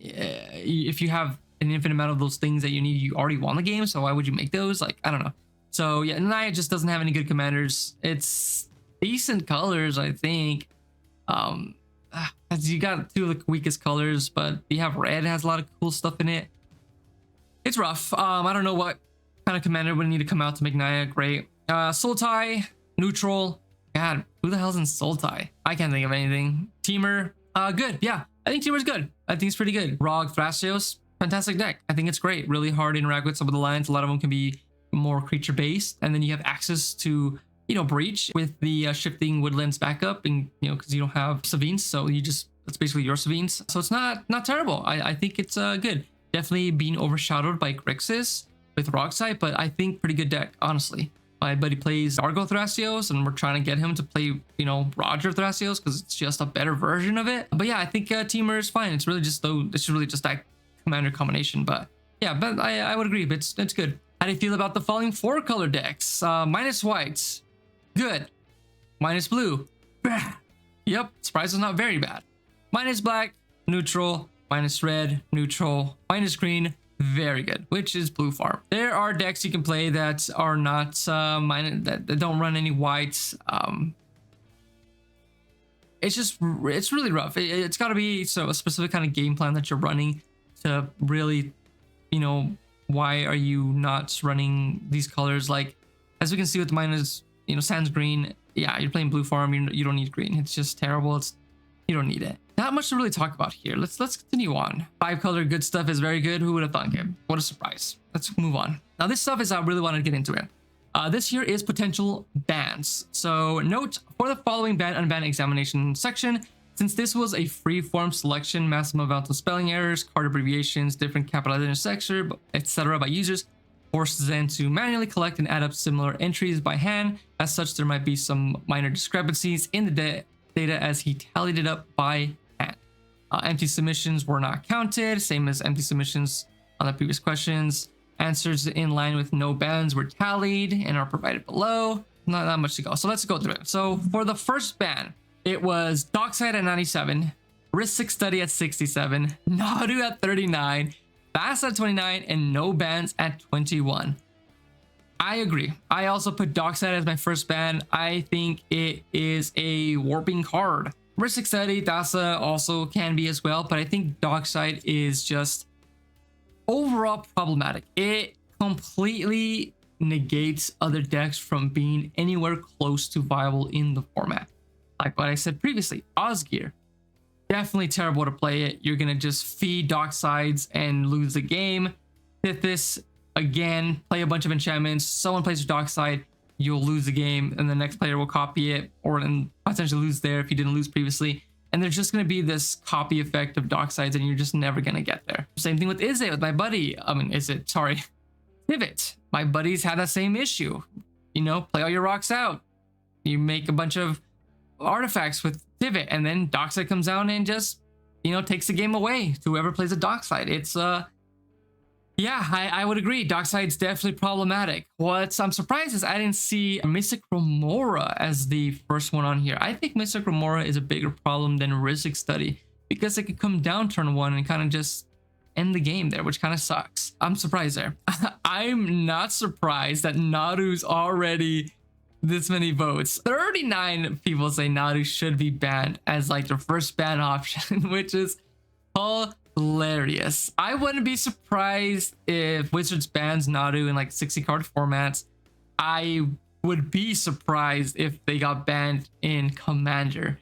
if you have an infinite amount of those things that you need, you already won the game, so why would you make those? Like, I don't know. So yeah, Naya just doesn't have any good commanders. It's decent colors, I think. As you got two of the weakest colors, but you have red, has a lot of cool stuff in it. It's rough. I don't know what kind of commander would need to come out to make Naya great. Sultai, neutral. God, who the hell's in Sultai? I can't think of anything. Teamer, good. Yeah, I think Teamer's good. I think it's pretty good. Rog, Thrasios, fantastic deck. I think it's great. Really hard to interact with some of the lines. A lot of them can be more creature based, and then you have access to, you know, breach with the shifting woodlands backup, and you know, because you don't have Savines, so you just, that's basically your Savines. So it's not terrible. I think it's good. Definitely being overshadowed by Grixis with Rogsite, but I think pretty good deck, honestly. My buddy plays Argo Thrasios, and we're trying to get him to play, you know, Roger Thrasios because it's just a better version of it. But yeah, I think Teamer is fine. It's really just that commander combination. But yeah, but I would agree. It's good. How do you feel about the following 4 color decks? Minus white, good. Minus blue, bad. Yep, surprise is not very bad. Minus black, neutral. Minus red, neutral. Minus green, very good, which is blue farm. There are decks you can play that are not that don't run any whites. It's really rough. It's got to be a specific kind of game plan that you're running to really, you know, why are you not running these colors? Like, as we can see with minus, you know, sans green, yeah, you're playing blue farm, you don't need green. It's just terrible. You don't need it. Not much to really talk about here. Let's continue on. 5 color good stuff is very good. Who would have thunk it? What a surprise. Let's move on. Now this stuff is, I really want to get into it. This here is potential bans. So note for the following ban unban examination section, since this was a free form selection, massive amount of spelling errors, card abbreviations, different capitalization sector, etc. by users, forces them to manually collect and add up similar entries by hand. As such, there might be some minor discrepancies in the data as he tallied it up by hand. Empty submissions were not counted, same as empty submissions on the previous questions. Answers in line with no bans were tallied and are provided below. Not that much to go. So let's go through it. So for the first ban, it was Dockside at 97, Ristic Study at 67, Nadu at 39, Fast at 29, and no bans at 21. I agree. I also put Dockside as my first ban. I think it is a warping card. Ristic Study, Dasa also can be as well, but I think Dockside is just overall problematic. It completely negates other decks from being anywhere close to viable in the format. Like what I said previously, Osgear, definitely terrible to play it. You're gonna just feed Docksides and lose the game. Tithis, again, play a bunch of enchantments. Someone plays your Dockside, you'll lose the game, and the next player will copy it, or then potentially lose there if you didn't lose previously. And there's just going to be this copy effect of Docksides, and you're just never going to get there. Same thing with Izzet, with my buddy. Pivot. My buddies had that same issue. You know, play all your rocks out. You make a bunch of artifacts with Pivot, and then Dockside comes out and just, you know, takes the game away to whoever plays a Dockside. It's, yeah, I would agree. Dockside's definitely problematic. What I'm surprised is I didn't see Mystic Remora as the first one on here. I think Mystic Remora is a bigger problem than Ristic Study because it could come down turn 1 and kind of just end the game there, which kind of sucks. I'm surprised there. I'm not surprised that Naru's already this many votes. 39 people say Naru should be banned as like their first ban option, which is hilarious. I wouldn't be surprised if Wizards bans Nadu in like 60 card formats. I would be surprised if they got banned in Commander.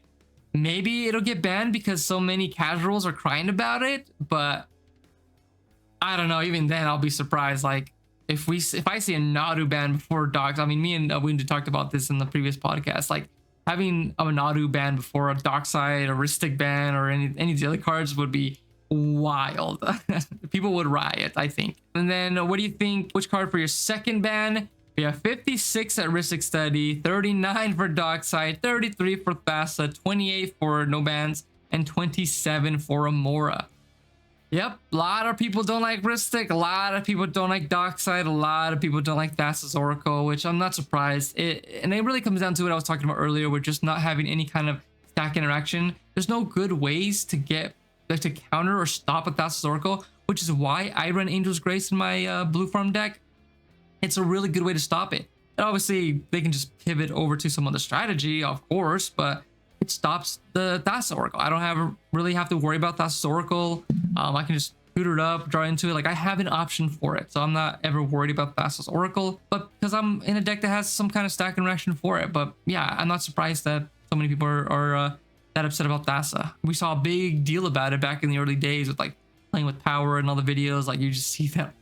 Maybe it'll get banned because so many casuals are crying about it, but I don't know. Even then, I'll be surprised. Like if I see a Nadu ban before Docs, I mean, me and Windu talked about this in the previous podcast. Like having a Nadu ban before a Dockside, a Ristic ban, or any of the other cards would be wild. People would riot, I think. And then what do you think? Which card for your second ban? We have 56 at Ristic Study, 39 for Dockside, 33 for Thassa, 28 for no bans, and 27 for Amora. Yep, a lot of people don't like Ristic, a lot of people don't like Dockside, a lot of people don't like Thassa's Oracle, which I'm not surprised. And it really comes down to what I was talking about earlier, with just not having any kind of stack interaction. There's no good ways to get to counter or stop a Thassa's Oracle, which is why I run Angel's Grace in my blue farm deck. it's a really good way to stop it. And obviously, they can just pivot over to some other strategy, of course, but it stops the Thassa's Oracle. I don't really have to worry about Thassa's Oracle. I can just tutor it up, draw into it. Like, I have an option for it, so I'm not ever worried about Thassa's Oracle. But because I'm in a deck that has some kind of stack interaction for it. But yeah, I'm not surprised that so many people are that upset about Thassa. We saw a big deal about it back in the early days with like playing with power and all the videos. Like, you just see that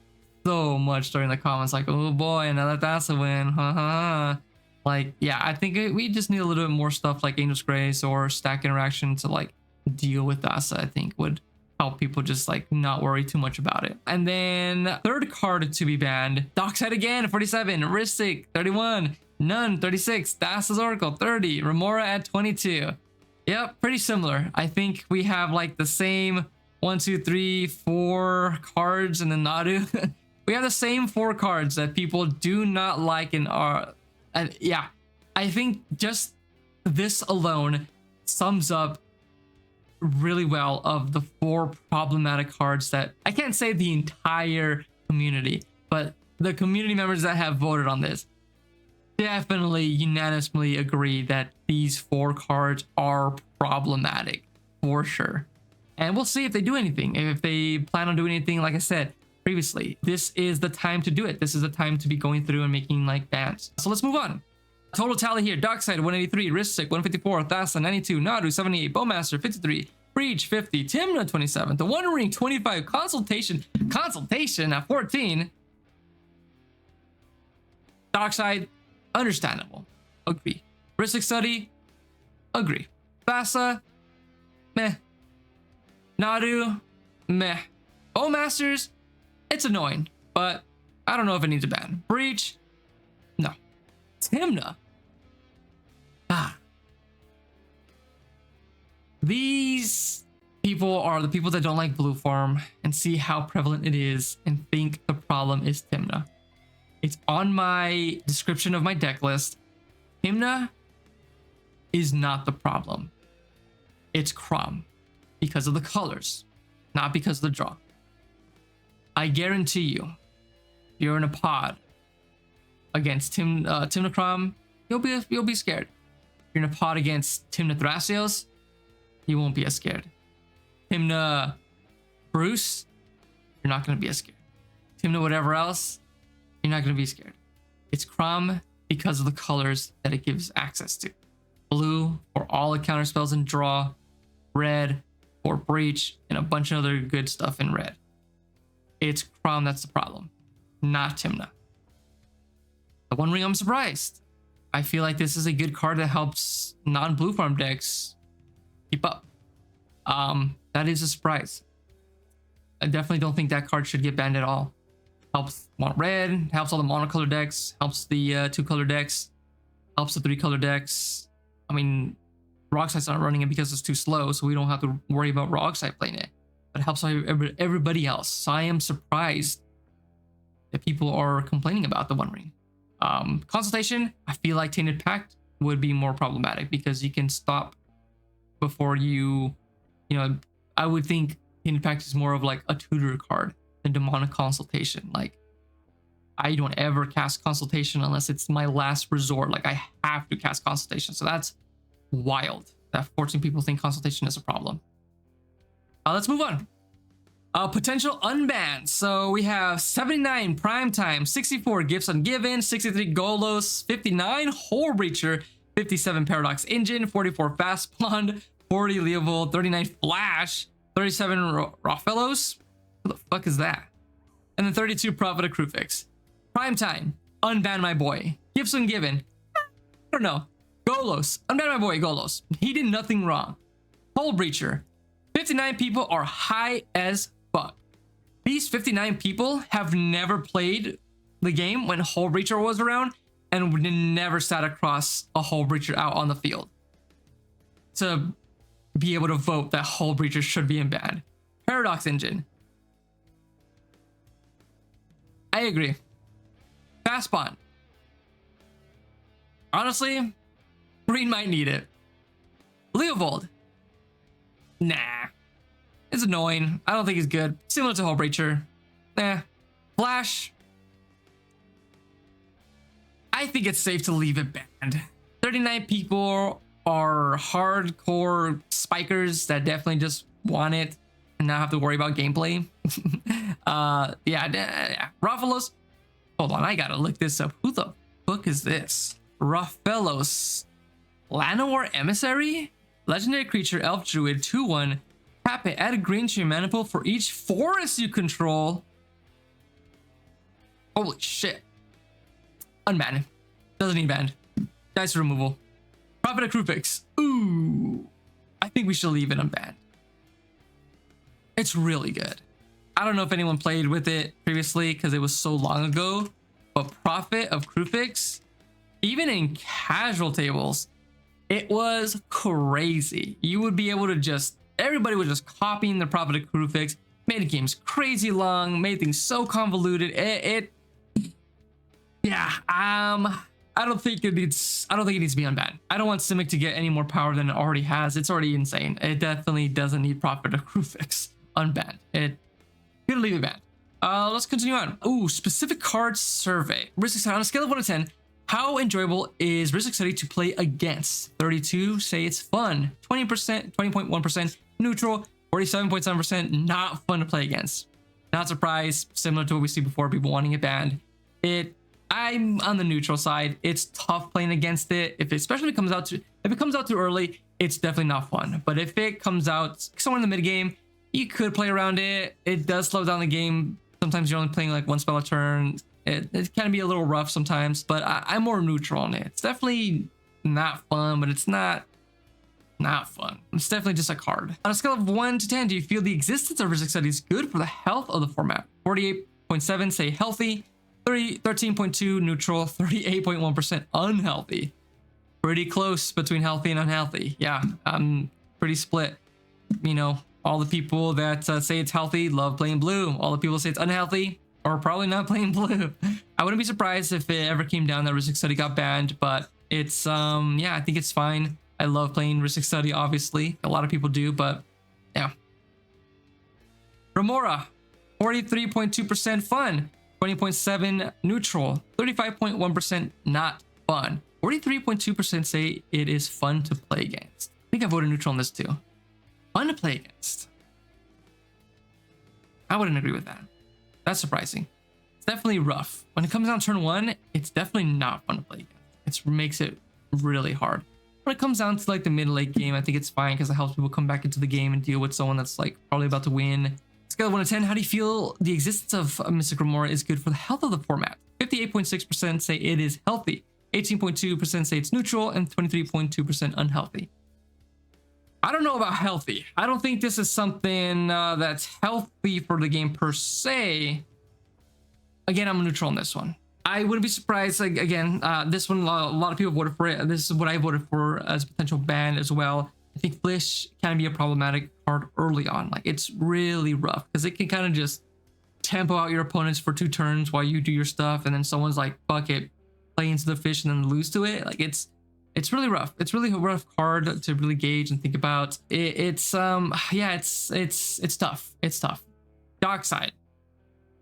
so much during the comments, like, oh boy, another Thassa win, haha. Like, yeah, I think we just need a little bit more stuff like Angel's Grace or stack interaction to like deal with Thassa. I think would help people just like not worry too much about it. And then third card to be banned, Dockside again, 47, Ristic 31, Nun 36, Thassa's Oracle 30, Remora at 22. Yep, pretty similar. I think we have like the same 1, 2, 3, 4 cards in the Nadu. We have the same 4 cards that people do not like in our... yeah, I think just this alone sums up really well of the 4 problematic cards that... I can't say the entire community, but the community members that have voted on this definitely unanimously agree that these 4 cards are problematic for sure. And we'll see if they do anything. If they plan on doing anything, like I said previously, this is the time to do it. This is the time to be going through and making like bans. So let's move on. Total tally here: Dockside 183, Ristic 154, Thassa 92, Nadu 78, Bowmaster 53, Breach 50, Timna 27, The One Ring 25, Consultation at 14. Dockside, understandable. Agree. Ristic Study, agree. Thassa, meh. Nadu, meh. Bowmasters, it's annoying, but I don't know if it needs a ban. Breach, no. Timna, these people are the people that don't like Blue Farm and see how prevalent it is and think the problem is Timna. It's on my description of my deck list. Timna is not the problem. It's Crom because of the colors, not because of the draw. I guarantee you, you're in a pod against Timna Crom, you'll be scared. If you're in a pod against Timna Thrasios, you won't be as scared. Timna Bruce, you're not going to be as scared. Timna whatever else, you're not going to be scared. It's Crom because of the colors that it gives access to. Blue for all the counter spells and draw. Red for breach and a bunch of other good stuff in red. It's Crom that's the problem, not Timna. The One Ring, I'm surprised. I feel like this is a good card that helps non-blue farm decks keep up. That is a surprise. I definitely don't think that card should get banned at all. Helps mono red, helps all the monocolor decks, helps the 2-color decks, helps the 3-color decks. I mean, Rocksight's not running it because it's too slow, so we don't have to worry about Rocksight playing it. But it helps everybody else. So I am surprised that people are complaining about the One Ring. Consultation, I feel like Tainted Pact would be more problematic because you can stop before you know, I would think Tainted Pact is more of like a tutor card than Demonic Consultation. Like, I don't ever cast Consultation unless it's my last resort. Like, I have to cast Consultation. So that's wild that 14 people think Consultation is a problem. Let's move on. Potential unbans. So we have 79 Primetime, 64 Gifts Ungiven, 63 Golos, 59 Hole Breacher, 57 Paradox Engine, 44 Fast Blonde, 40 Leovold, 39 Flash, 37 Rofellos. What the fuck is that? And then 32 Prophet of Crufix. Primetime, unban my boy. Gifts Ungiven, I don't know. Golos, unban my boy Golos. He did nothing wrong. Hole Breacher, 59 people are high as fuck. These 59 people have never played the game when Hole Breacher was around and never sat across a Hole Breacher out on the field to be able to vote that Hole Breacher should be unbanned. Paradox Engine, I agree. Fast Bond, honestly, green might need it. Leovold, nah. It's annoying. I don't think he's good. Similar to Hole Breacher. Nah. Flash, I think it's safe to leave it banned. 39 people are hardcore spikers that definitely just want it and not have to worry about gameplay. Yeah. Raphalos. Hold on, I gotta look this up. Who the fuck is this? Raphalos. Llanowar Emissary? Legendary creature, elf druid, 2/1. Tap it, add a green to your mana pool for each forest you control. Holy shit. Unbanned. Doesn't need banned. Dice removal. Prophet of Crypt. Ooh. I think we should leave it unbanned. It's really good. I don't know if anyone played with it previously because it was so long ago, but Prophet of Crypt, even in casual tables, it was crazy. You would be able to just, everybody was just copying the Prophet of Crypt, made the games crazy long, made things so convoluted. Yeah, I don't think it needs to be unbanned. I don't want Simic to get any more power than it already has. It's already insane. It definitely doesn't need Prophet of Crypt unbanned. Gonna leave it banned. Let's continue on. Ooh, specific cards survey. Risk study on a scale of 1 to 10. How enjoyable is risk study to play against? 32 say it's fun. 20%, 20.1% neutral. 47.7% not fun to play against. Not surprised. Similar to what we see before, people wanting it banned. I'm on the neutral side. It's tough playing against it. Especially if it comes out too early, it's definitely not fun. But if it comes out somewhere in the mid game, you could play around it. It does slow down the game. Sometimes you're only playing like one spell a turn. It can be a little rough sometimes, but I'm more neutral on it. It's definitely not fun, but it's not fun. It's definitely just a card. On a scale of 1 to 10, do you feel the existence of risk study is good for the health of the format? 48.7 say healthy. 13.2 neutral, 38.1% unhealthy. Pretty close between healthy and unhealthy. Yeah, I'm pretty split. You know, all the people that say it's healthy love playing blue. All the people say it's unhealthy are probably not playing blue. I wouldn't be surprised if it ever came down that risk study got banned, but it's yeah, I think it's fine. I love playing risk study, obviously. A lot of people do, but yeah. Remora, 43.2% fun. 20.7 neutral, 35.1% not fun. 43.2% say it is fun to play against. I think I voted neutral on this too. Fun to play against. I wouldn't agree with that. That's surprising. It's definitely rough. When it comes down turn 1, it's definitely not fun to play against. It makes it really hard. When it comes down to like the mid-late game, I think it's fine because it helps people come back into the game and deal with someone that's like probably about to win. Scale of 1 to 10, how do you feel the existence of Mystic Remora is good for the health of the format? 58.6% say it is healthy, 18.2% say it's neutral, and 23.2% unhealthy. I don't know about healthy. I don't think this is something that's healthy for the game per se. Again, I'm neutral on this one. I wouldn't be surprised, like, again, this one, a lot of people voted for it. This is what I voted for as a potential ban as well. I think Flish can be a problematic card early on. Like, it's really rough because it can kind of just tempo out your opponents for 2 turns while you do your stuff, and then someone's like, fuck it, play into the fish and then lose to it. Like, it's really rough. It's really a rough card to really gauge and think about. It's yeah, it's tough. It's tough. Dark side.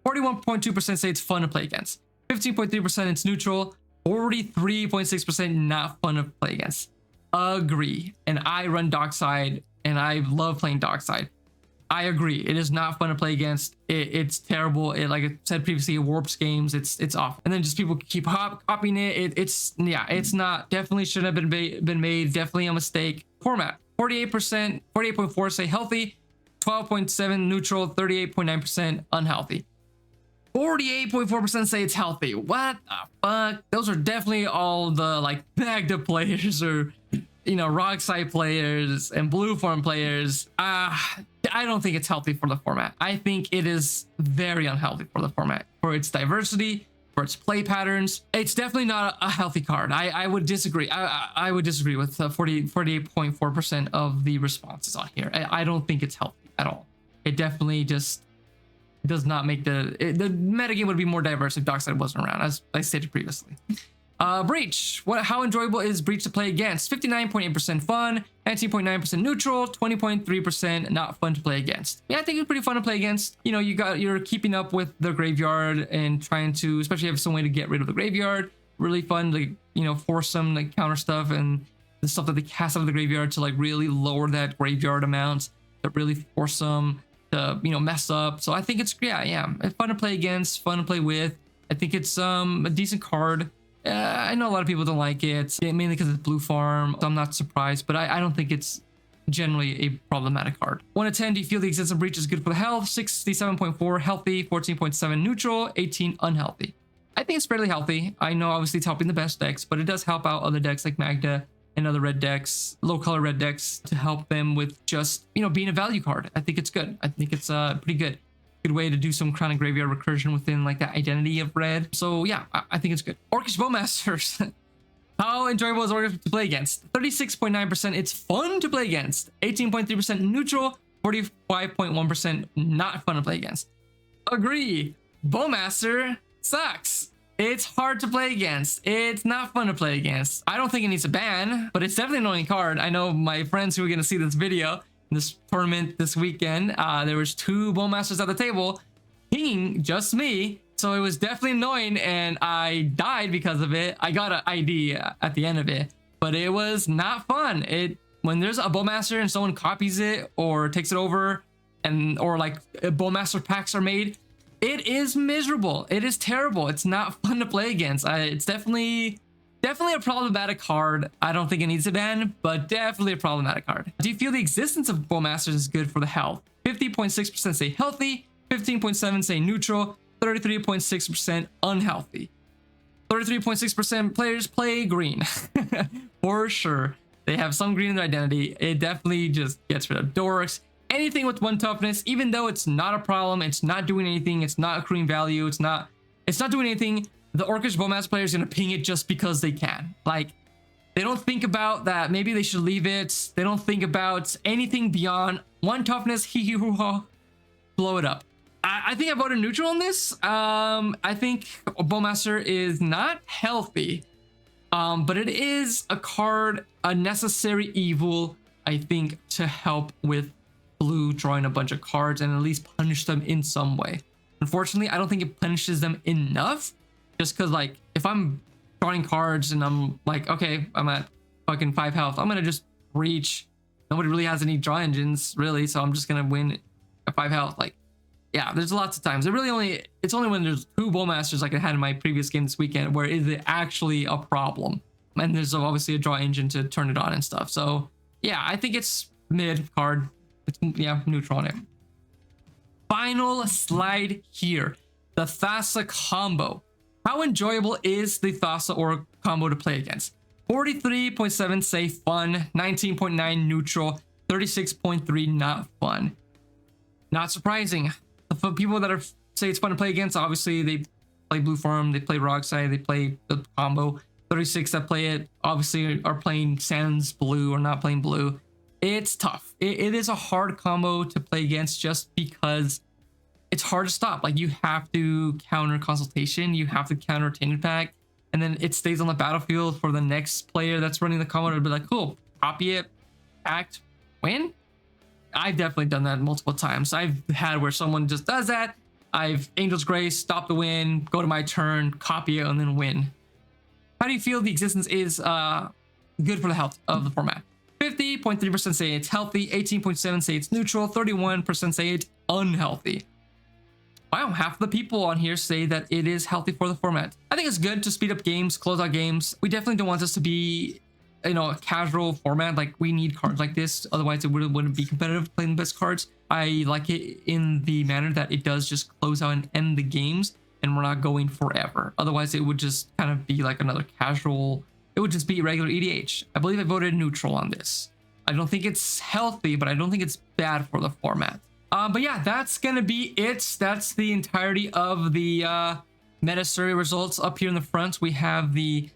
41.2% say it's fun to play against. 15.3% it's neutral. 43.6% not fun to play against. Agree. And I run dark side and I love playing dark side. I agree. It is not fun to play against. It's terrible. Like I said previously, it warps games. It's off. And then just people keep copying it. It's not. Definitely shouldn't have been made. Definitely a mistake. Format. 48%, 48.4 say healthy. 12.7 neutral. 38.9% unhealthy. 48.4% say it's healthy. What the fuck? Those are definitely all the like Magda players or, you know, rock side players and blue form players. I don't think it's healthy for the format. I think it is very unhealthy for the format, for its diversity, for its play patterns. It's definitely not a healthy card. I would disagree. I would disagree with 48.4% of the responses on here. I don't think it's healthy at all. It definitely just does not make the metagame would be more diverse if Darkside wasn't around, as I stated previously. Breach. How enjoyable is Breach to play against? 59.8% fun, 19.9% neutral, 20.3% not fun to play against. Yeah, I think it's pretty fun to play against. You know, you're keeping up with the graveyard and trying to, especially if some way to get rid of the graveyard. really fun to, you know, force them to counter stuff and the stuff that they cast out of the graveyard to like really lower that graveyard amount, to really force them to, you know, mess up. So I think it's, yeah, it's fun to play against, fun to play with. I think it's a decent card. I know a lot of people don't like it, mainly because it's blue farm. So I'm not surprised, but I don't think it's generally a problematic card. 1 to 10, do you feel the existence of breach is good for the health? 67.4 healthy, 14.7 neutral, 18 unhealthy. I think it's fairly healthy. I know obviously it's helping the best decks, but it does help out other decks like Magda and other red decks, low color red decks, to help them with just, you know, being a value card. I think it's good. I think it's pretty good. Good way to do some kind of graveyard recursion within like that identity of red. So yeah, I think it's good. Orcish Bowmasters. How enjoyable is Orcish to play against? 36.9%. It's fun to play against. 18.3% neutral. 45.1% not fun to play against. Agree. Bowmaster sucks. It's hard to play against. It's not fun to play against. I don't think it needs a ban, but it's definitely an annoying card. I know my friends who are going to see this video, this tournament this weekend, there was 2 Bowmasters at the table, pinging just me. So it was definitely annoying and I died because of it. I got an ID at the end of it, but it was not fun. When there's a Bowmaster and someone copies it or takes it over, and or like Bowmaster packs are made, it is miserable. It is terrible. It's not fun to play against. It's definitely a problematic card. I don't think it needs a ban, but definitely a problematic card. Do you feel the existence of Bowmasters is good for the health? 50.6% say healthy, 15.7% say neutral, 33.6% unhealthy. 33.6% players play green. For sure. They have some green in their identity. It definitely just gets rid of dorks. Anything with 1 toughness, even though it's not a problem, it's not doing anything, it's not accruing value, it's not doing anything, the Orcish Bowmaster player is going to ping it just because they can. Like, they don't think about that maybe they should leave it. They don't think about anything beyond 1 toughness, hee-hee-hoo-ha, blow it up. I think I voted neutral on this. I think Bowmaster is not healthy, but it is a card, a necessary evil, I think, to help with blue drawing a bunch of cards and at least punish them in some way. Unfortunately, I don't think it punishes them enough, just because, like, if I'm drawing cards and I'm like, okay, I'm at fucking 5 health, I'm gonna just reach. Nobody really has any draw engines, really, so I'm just gonna win at 5 health. Like, yeah, there's lots of times. It's only when there's 2 Bowmasters like I had in my previous game this weekend where is it actually a problem. And there's obviously a draw engine to turn it on and stuff. So yeah, I think it's mid card. It's, yeah, neutral on it. Final slide here. The Thassa combo. How enjoyable is the Thassa Aura combo to play against? 43.7 say fun, 19.9 neutral, 36.3 not fun. Not surprising. For people that say it's fun to play against, obviously they play blue farm, they play Rockside, they play the combo. 36 that play it obviously are playing sans blue or not playing blue. It's tough. It is a hard combo to play against just because it's hard to stop. Like, you have to counter consultation, you have to counter tainted pack, and then it stays on the battlefield for the next player that's running the combo to be like, cool, copy it, act, win. I've definitely done that multiple times. I've had where someone just does that. I've Angel's Grace, stop the win, go to my turn, copy it, and then win. How do you feel the existence is good for the health of the format? 50.3% say it's healthy, 18.7% say it's neutral, 31% say it's unhealthy. Wow, half of the people on here say that it is healthy for the format. I think it's good to speed up games, close out games. We definitely don't want this to be, you know, a casual format. Like, we need cards like this, otherwise it wouldn't be competitive playing the best cards. I like it in the manner that it does just close out and end the games, and we're not going forever. Otherwise it would just kind of be like another casual, it would just be regular EDH. I believe I voted neutral on this. I don't think it's healthy, but I don't think it's bad for the format. But yeah, that's gonna be it. That's the entirety of the meta survey results. Up here in the front, we have the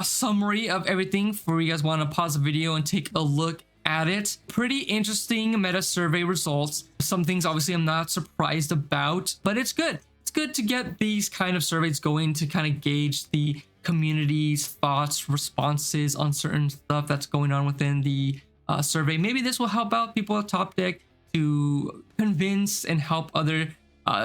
summary of everything for you guys want to pause the video and take a look at it. Pretty interesting meta survey results. Some things obviously I'm not surprised about, but it's good. It's good to get these kind of surveys going to kind of gauge the community's thoughts, responses on certain stuff that's going on within the survey. Maybe this will help out people at Top Deck to convince and help other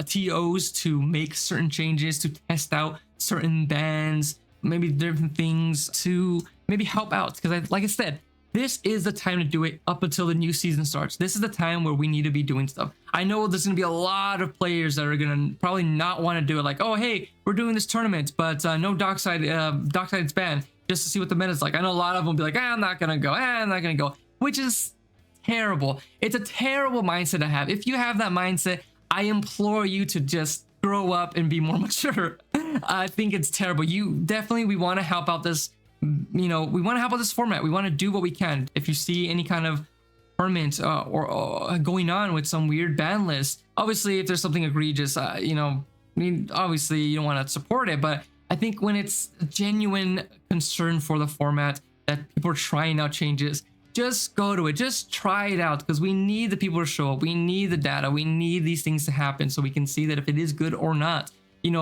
TOs to make certain changes, to test out certain bans, maybe different things to maybe help out. Because like I said, this is the time to do it up until the new season starts. This is the time where we need to be doing stuff. I know there's going to be a lot of players that are going to probably not want to do it. Like, oh, hey, we're doing this tournament, but no Dockside's banned, just to see what the meta's like. I know a lot of them will be like, I'm not going to go, I'm not going to go, which is terrible. It's a terrible mindset to have. If you have that mindset, I implore you to just grow up and be more mature. I think it's terrible. We want to help out this. We want to help out this format. We want to do what we can. If you see any kind of tournament or going on with some weird ban list, obviously if there's something egregious, obviously you don't want to support it. But I think when it's a genuine concern for the format that people are trying out changes, just go to it. Just try it out, because we need the people to show up. We need the data. We need these things to happen so we can see that if it is good or not.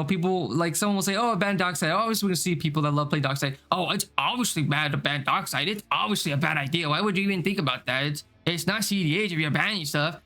People, like, someone will say, oh, ban Dockside. Obviously, we're going to see people that love play Dockside. Oh, it's obviously bad to ban Dockside. It's obviously a bad idea. Why would you even think about that? It's not cEDH if you're banning stuff.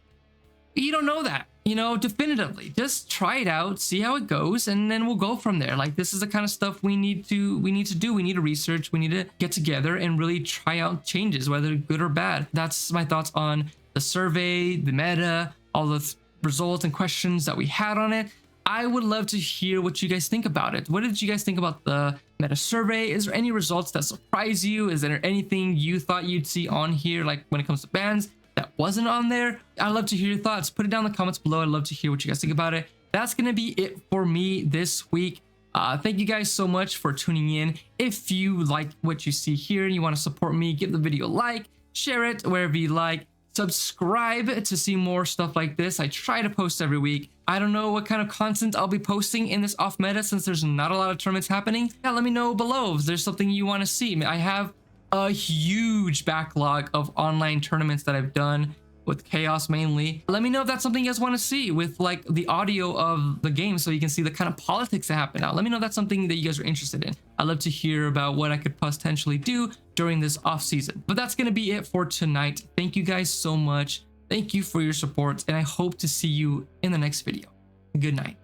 You don't know that, definitively. Just try it out, see how it goes, and then we'll go from there. Like, this is the kind of stuff we need to do. We need to research. We need to get together and really try out changes, whether good or bad. That's my thoughts on the survey, the meta, all the results and questions that we had on it. I would love to hear what you guys think about it. What did you guys think about the meta survey? Is there any results that surprise you? Is there anything you thought you'd see on here, like when it comes to bans, that wasn't on there? I'd love to hear your thoughts. Put it down in the comments below. I'd love to hear what you guys think about it. That's going to be it for me this week. Thank you guys so much for tuning in. If you like what you see here and you want to support me, give the video a like, share it wherever you like. Subscribe to see more stuff like this. I try to post every week. I don't know what kind of content I'll be posting in this off meta since there's not a lot of tournaments happening. Yeah, let me know below if there's something you want to see. I have a huge backlog of online tournaments that I've done with Chaos mainly. Let me know if that's something you guys want to see with like the audio of the game so you can see the kind of politics that happen out. Let me know if that's something that you guys are interested in. I'd love to hear about what I could potentially do during this off season. But that's going to be it for tonight. Thank you guys so much. Thank you for your support, and I hope to see you in the next video. Good night.